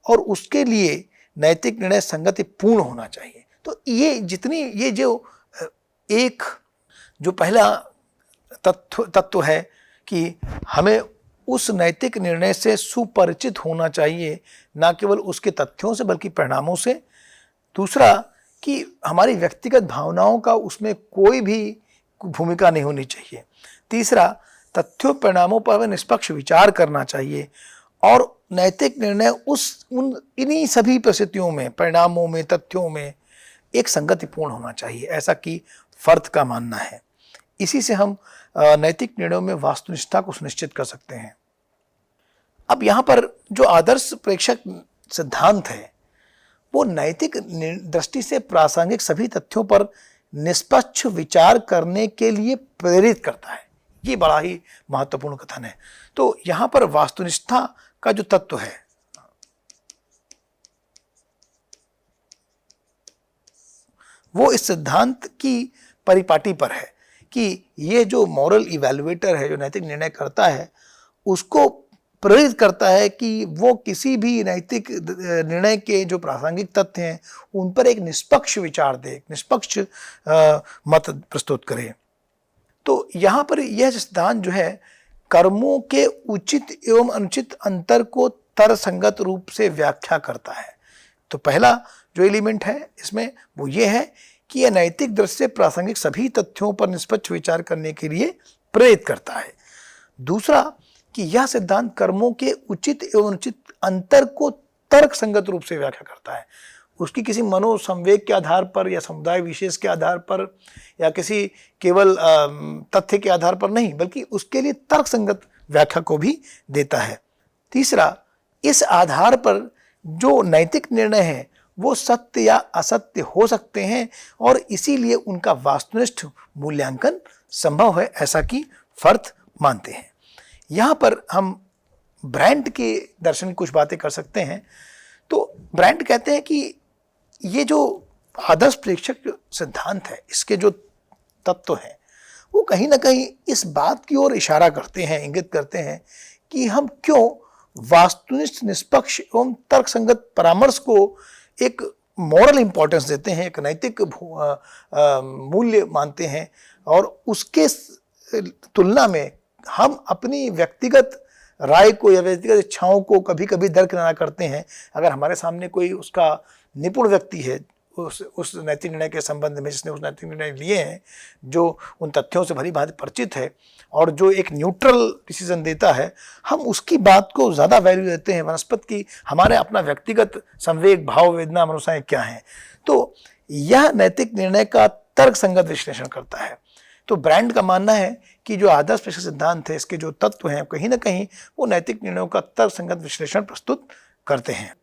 [SPEAKER 2] और उसके लिए नैतिक निर्णय संगतिपूर्ण होना चाहिए। तो ये जो एक जो पहला तत्व है कि हमें उस नैतिक निर्णय से सुपरिचित होना चाहिए, ना केवल उसके तथ्यों से बल्कि परिणामों से। दूसरा, कि हमारी व्यक्तिगत भावनाओं का उसमें कोई भी भूमिका नहीं होनी चाहिए। तीसरा, तथ्यों परिणामों पर हमें निष्पक्ष विचार करना चाहिए और नैतिक निर्णय इन्हीं सभी परिस्थितियों में, परिणामों में, तथ्यों में एक संगतिपूर्ण होना चाहिए, ऐसा कि फर्थ का मानना है। इसी से हम नैतिक निर्णयों में वास्तुनिष्ठता को सुनिश्चित कर सकते हैं। अब यहाँ पर जो आदर्श प्रेक्षक सिद्धांत है वो नैतिक दृष्टि से प्रासंगिक सभी तथ्यों पर निष्पक्ष विचार करने के लिए प्रेरित करता है। ये बड़ा ही महत्वपूर्ण कथन है। तो यहाँ पर वास्तुनिष्ठता का जो तत्व है वो इस सिद्धांत की परिपाटी पर है कि ये जो मॉरल इवैल्यूएटर है, जो नैतिक निर्णय करता है, उसको प्रेरित करता है कि वो किसी भी नैतिक निर्णय के जो प्रासंगिक तथ्य हैं उन पर एक निष्पक्ष विचार दे, एक निष्पक्ष मत प्रस्तुत करे। तो यहाँ पर यह सिद्धांत जो है कर्मों के उचित एवं अनुचित अंतर को तर्कसंगत रूप से व्याख्या करता है। तो पहला जो एलिमेंट है इसमें वो ये है कि यह नैतिक दृष्टि से प्रासंगिक सभी तथ्यों पर निष्पक्ष विचार करने के लिए प्रेरित करता है। दूसरा, कि यह सिद्धांत कर्मों के उचित एवं अनुचित अंतर को तर्कसंगत रूप से व्याख्या करता है। उसकी किसी मनोसंवेग के आधार पर या समुदाय विशेष के आधार पर या किसी केवल तथ्य के आधार पर नहीं, बल्कि उसके लिए तर्कसंगत व्याख्या को भी देता है। तीसरा, इस आधार पर जो नैतिक निर्णय है वो सत्य या असत्य हो सकते हैं और इसीलिए उनका वास्तुनिष्ठ मूल्यांकन संभव है, ऐसा कि फर्थ मानते हैं। यहाँ पर हम ब्रांड के दर्शन की कुछ बातें कर सकते हैं। तो ब्रांड कहते हैं कि ये जो आदर्श प्रेक्षक सिद्धांत है, इसके जो तत्व हैं वो कहीं ना कहीं इस बात की ओर इशारा करते हैं, इंगित करते हैं कि हम क्यों वास्तुनिष्ठ, निष्पक्ष एवं तर्कसंगत परामर्श को एक मॉरल इंपॉर्टेंस देते हैं, एक नैतिक मूल्य मानते हैं और उसके तुलना में हम अपनी व्यक्तिगत राय को या व्यक्तिगत इच्छाओं को कभी कभी दरकिनार करते हैं। अगर हमारे सामने कोई उसका निपुण व्यक्ति है, उस नैतिक निर्णय के संबंध में, जिसने उस नैतिक निर्णय लिए हैं, जो उन तथ्यों से भली भांति परिचित है और जो एक न्यूट्रल डिसीजन देता है, हम उसकी बात को ज़्यादा वैल्यू देते हैं वनस्पत की हमारे अपना व्यक्तिगत संवेग, भाव, वेदना, मनोसाएं क्या हैं। तो यह नैतिक निर्णय का तर्क संगत विश्लेषण करता है। तो ब्रांड का मानना है कि जो आदर्श प्रेषक सिद्धांत है, इसके जो तत्व हैं, कहीं ना कहीं वो नैतिक निर्णयों का तर्क संगत विश्लेषण प्रस्तुत करते हैं।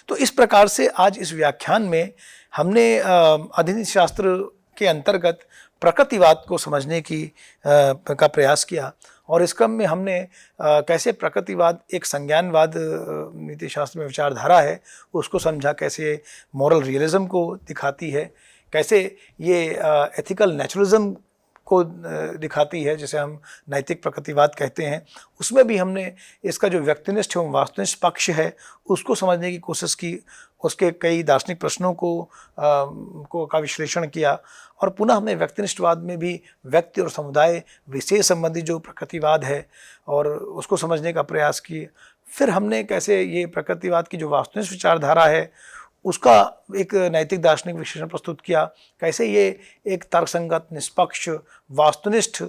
[SPEAKER 2] तो इस प्रकार से आज इस व्याख्यान में हमने अधीन शास्त्र के अंतर्गत प्रकृतिवाद को समझने का प्रयास किया और इस क्रम में हमने कैसे प्रकृतिवाद एक संज्ञानवाद नीति शास्त्र में विचारधारा है उसको समझा, कैसे मॉरल रियलिज्म को दिखाती है, कैसे ये एथिकल नेचुरलिज्म को दिखाती है, जिसे हम नैतिक प्रकृतिवाद कहते हैं। उसमें भी हमने इसका जो व्यक्तिनिष्ठ एवं वास्तुनिष्ठ पक्ष है उसको समझने की कोशिश की, उसके कई दार्शनिक प्रश्नों का विश्लेषण किया और पुनः हमने व्यक्तिनिष्ठवाद में भी व्यक्ति और समुदाय विशेष संबंधी जो प्रकृतिवाद है और उसको समझने का प्रयास किया। फिर हमने कैसे ये प्रकृतिवाद की जो वास्तुनिष्ठ विचारधारा है उसका एक नैतिक दार्शनिक विश्लेषण प्रस्तुत किया, कैसे ये एक तर्कसंगत, निष्पक्ष, वास्तुनिष्ठ,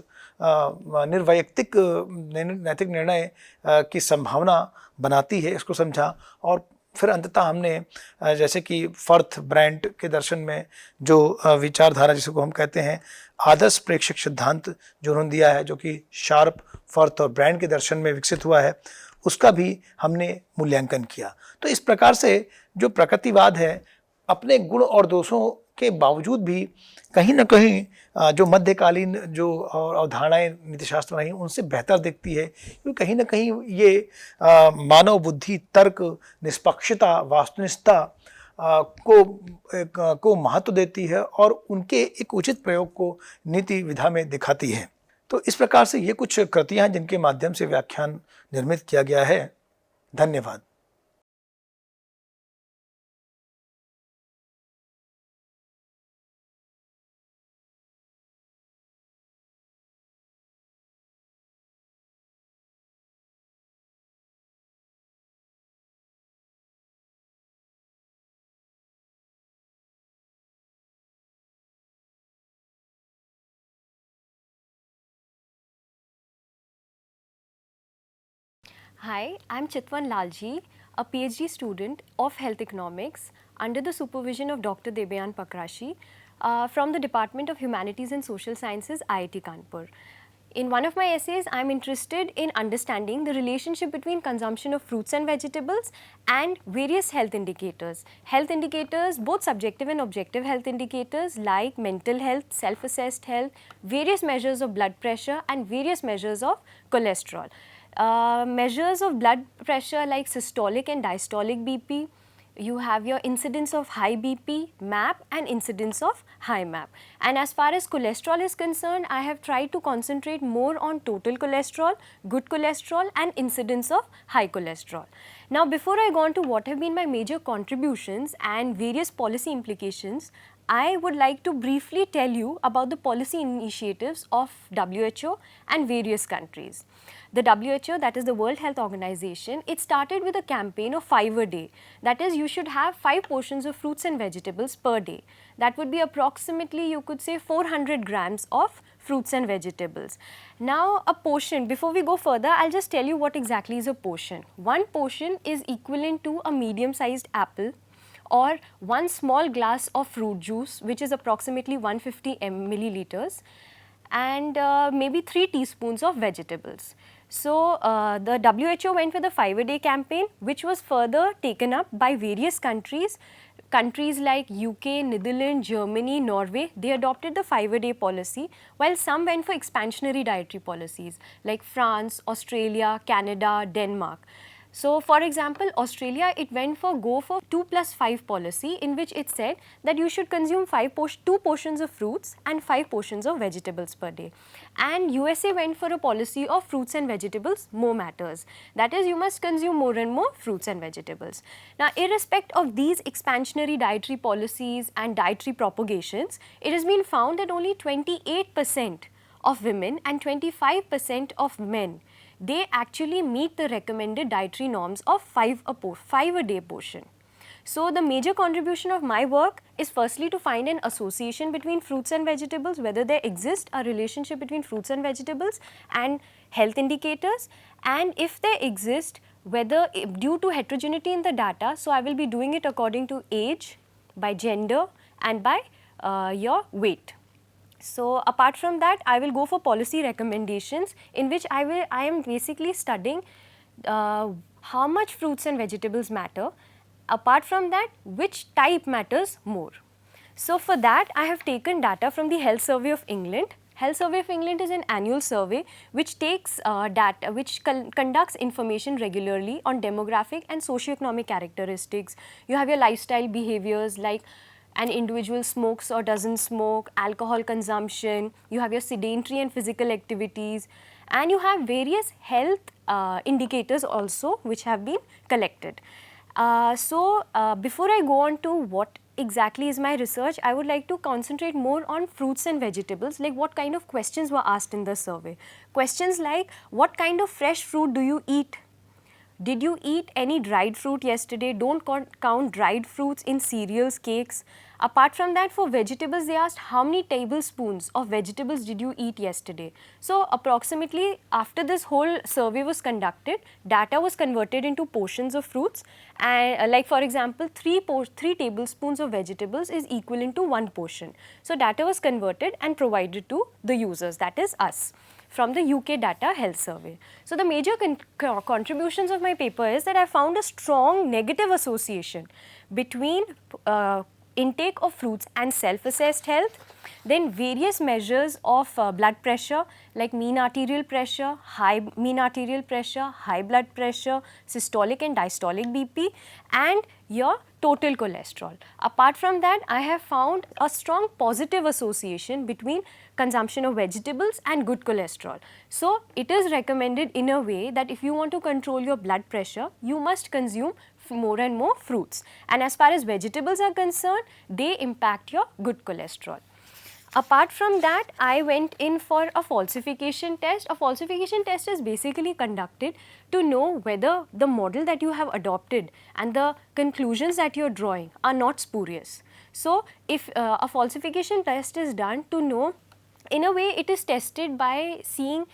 [SPEAKER 2] निर्वैयक्तिक नैतिक निर्णय की संभावना बनाती है, इसको समझा। और फिर अंततः हमने जैसे कि फर्थ ब्रांड के दर्शन में जो विचारधारा जिसको हम कहते हैं आदर्श प्रेक्षक सिद्धांत जो उन्होंने दिया है, जो कि शार्प, फर्थ और ब्रांड के दर्शन में विकसित हुआ है, उसका भी हमने मूल्यांकन किया। तो इस प्रकार से जो प्रकृतिवाद है अपने गुण और दोषों के बावजूद भी कहीं ना कहीं जो मध्यकालीन जो अवधारणाएं नीतिशास्त्र रही उनसे बेहतर दिखती है, क्योंकि कहीं ना कहीं ये मानव बुद्धि, तर्क, निष्पक्षता, वास्तुनिष्ठता को महत्व देती है और उनके एक उचित प्रयोग को नीति विधा में दिखाती है। तो इस प्रकार से ये कुछ कृतियां हैं जिनके माध्यम से व्याख्यान निर्मित किया गया है। धन्यवाद।
[SPEAKER 3] Hi, I'm Chitwan Lalji, a PhD student of Health Economics under the supervision of Dr. Debayan Pakrashi from the Department of Humanities and Social Sciences, IIT Kanpur. In one of my essays, I'm interested in understanding the relationship between consumption of fruits and vegetables and various health indicators. Health indicators, both subjective and objective health indicators like mental health, self-assessed health, various measures of blood pressure and various measures of cholesterol. Measures of blood pressure like systolic and diastolic BP, you have your incidence of high BP, MAP and incidence of high MAP. And as far as cholesterol is concerned, I have tried to concentrate more on total cholesterol, good cholesterol and incidence of high cholesterol. Now before I go on to what have been my major contributions and various policy implications, I would like to briefly tell you about the policy initiatives of WHO and various countries. The WHO, that is the World Health Organization, it started with a campaign of 5 a day. That is, you should have 5 portions of fruits and vegetables per day. That would be approximately, you could say, 400 grams of fruits and vegetables. Now, a portion, before we go further, I'll just tell you what exactly is a portion. One portion is equivalent to a medium-sized apple, or one small glass of fruit juice, which is approximately 150 milliliters, and maybe 3 teaspoons of vegetables. So, the WHO went with a 5 a day campaign, which was further taken up by various countries. Countries like UK, Netherlands, Germany, Norway, they adopted the 5 a day policy, while some went for expansionary dietary policies like France, Australia, Canada, Denmark. So, for example, Australia, it went for 2+5 policy, in which it said that you should consume 2 portions of fruits and 5 portions of vegetables per day. And USA went for a policy of fruits and vegetables more matters. That is, you must consume more and more fruits and vegetables. Now, irrespective of these expansionary dietary policies and dietary propagations, it has been found that only 28% of women and 25% of men, they actually meet the recommended dietary norms of 5 a day portion. So the major contribution of my work is firstly to find an association between fruits and vegetables, whether there exists a relationship between fruits and vegetables and health indicators, and if they exist, whether due to heterogeneity in the data, so I will be doing it according to age, by gender and by your weight. So apart from that, I will go for policy recommendations, in which I am basically studying how much fruits and vegetables matter. Apart from that, which type matters more. So for that, I have taken data from the Health Survey of England. Health Survey of England is an annual survey which takes data, which conducts information regularly on demographic and socioeconomic characteristics. You have your lifestyle behaviors, like an individual smokes or doesn't smoke, alcohol consumption, you have your sedentary and physical activities, and you have various health indicators also which have been collected. Before I go on to what exactly is my research, I would like to concentrate more on fruits and vegetables, like what kind of questions were asked in the survey. Questions like, what kind of fresh fruit do you eat? Did you eat any dried fruit yesterday? Don't count dried fruits in cereals, cakes. Apart from that, for vegetables, they asked how many tablespoons of vegetables did you eat yesterday? So approximately after this whole survey was conducted, data was converted into portions of fruits, and like for example, 3 tablespoons of vegetables is equivalent to 1 portion. So data was converted and provided to the users, that is us, from the UK Data Health Survey. So the major contributions of my paper is that I found a strong negative association between intake of fruits and self-assessed health, then various measures of blood pressure like mean arterial pressure, high blood pressure, systolic and diastolic BP, and your total cholesterol. Apart from that, I have found a strong positive association between consumption of vegetables and good cholesterol. So it is recommended in a way that if you want to control your blood pressure, you must consume more and more fruits. And as far as vegetables are concerned, they impact your good cholesterol. Apart from that, I went in for a falsification test. A falsification test is basically conducted to know whether the model that you have adopted and the conclusions that you are drawing are not spurious. So if a falsification test is done to know, in a way it is tested by seeing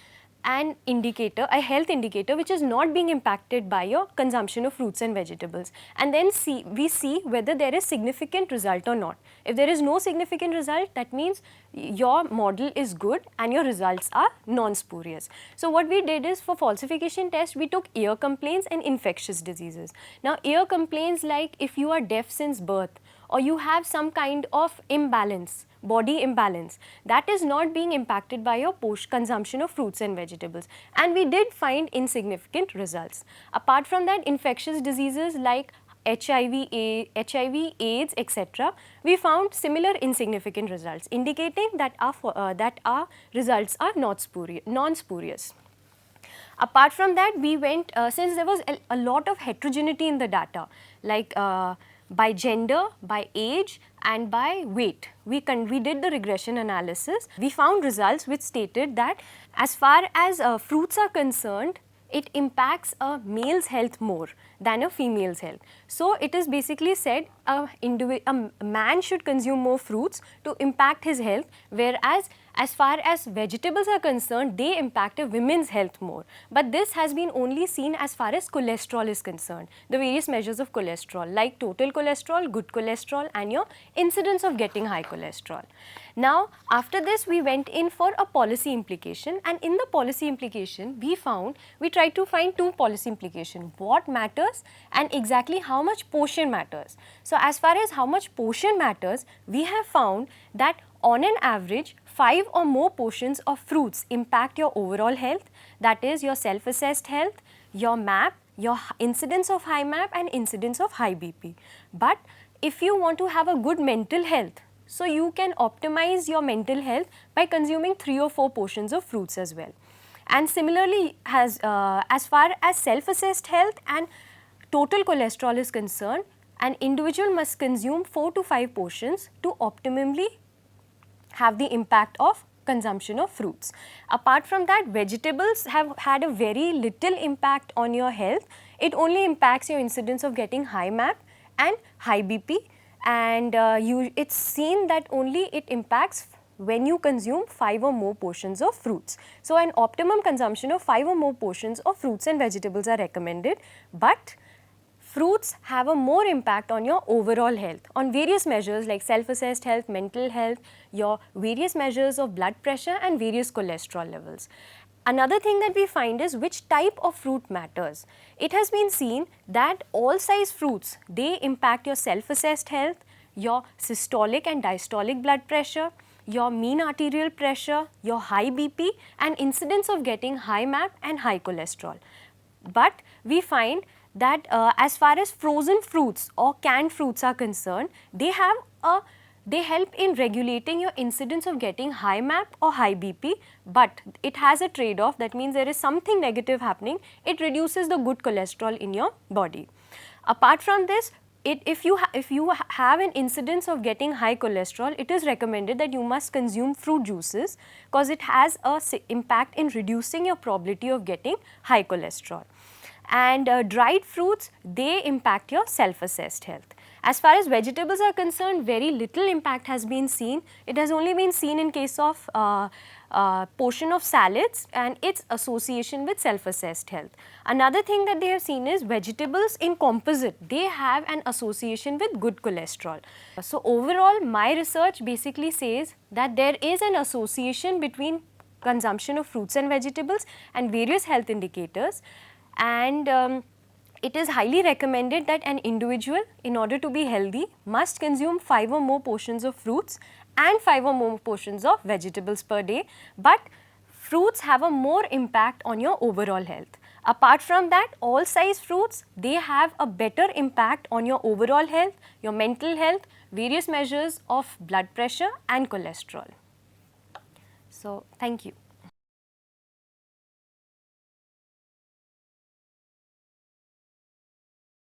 [SPEAKER 3] an indicator, a health indicator which is not being impacted by your consumption of fruits and vegetables, and then we see whether there is significant result or not. If there is no significant result, that means your model is good and your results are non-spurious. So what we did is, for falsification test, we took ear complaints and infectious diseases. Now ear complaints, like if you are deaf since birth or you have some kind of imbalance, body imbalance, that is not being impacted by your consumption of fruits and vegetables, and we did find insignificant results. Apart from that, infectious diseases like HIV, AIDS, etc., we found similar insignificant results, indicating that our results are non-spurious. Apart from that, we went, since there was a lot of heterogeneity in the data, like by gender, by age and by weight, we did the regression analysis. We found results which stated that as far as fruits are concerned, it impacts a male's health more than a female's health. So it is basically said a man should consume more fruits to impact his health, whereas as far as vegetables are concerned, they impact a woman's health more. But this has been only seen as far as cholesterol is concerned, the various measures of cholesterol like total cholesterol, good cholesterol and your incidence of getting high cholesterol. Now after this, we went in for a policy implication, and in the policy implication we tried to find 2 policy implications: what matters and exactly how much portion matters. So as far as how much portion matters, we have found that on an average 5 or more portions of fruits impact your overall health, that is your self-assessed health, your MAP, your incidence of high MAP and incidence of high BP. But if you want to have a good mental health, so you can optimize your mental health by consuming 3 or 4 portions of fruits as well. And similarly, as far as self-assessed health and total cholesterol is concerned, an individual must consume 4 to 5 portions to optimally have the impact of consumption of fruits. Apart from that, vegetables have had a very little impact on your health. It only impacts your incidence of getting high MAP and high BP, and it's seen that only it impacts when you consume 5 or more portions of fruits. So an optimum consumption of 5 or more portions of fruits and vegetables are recommended, but fruits have a more impact on your overall health, on various measures like self-assessed health, mental health, your various measures of blood pressure and various cholesterol levels. Another thing that we find is which type of fruit matters. It has been seen that all size fruits, they impact your self-assessed health, your systolic and diastolic blood pressure, your mean arterial pressure, your high BP and incidence of getting high MAP and high cholesterol. But we find that as far as frozen fruits or canned fruits are concerned, they help in regulating your incidence of getting high MAP or high BP, but it has a trade-off. That means there is something negative happening. It reduces the good cholesterol in your body. Apart from this, if you have an incidence of getting high cholesterol, it is recommended that you must consume fruit juices because it has a impact in reducing your probability of getting high cholesterol. And dried fruits, they impact your self-assessed health. As far as vegetables are concerned, very little impact has been seen. It has only been seen in case of portion of salads and its association with self-assessed health. Another thing that they have seen is vegetables in composite, they have an association with good cholesterol. So overall, my research basically says that there is an association between consumption of fruits and vegetables and various health indicators, and it is highly recommended that an individual, in order to be healthy, must consume 5 or more portions of fruits and 5 or more portions of vegetables per day, but fruits have a more impact on your overall health. Apart from that, all size fruits, they have a better impact on your overall health, your mental health, various measures of blood pressure and cholesterol. So, thank you.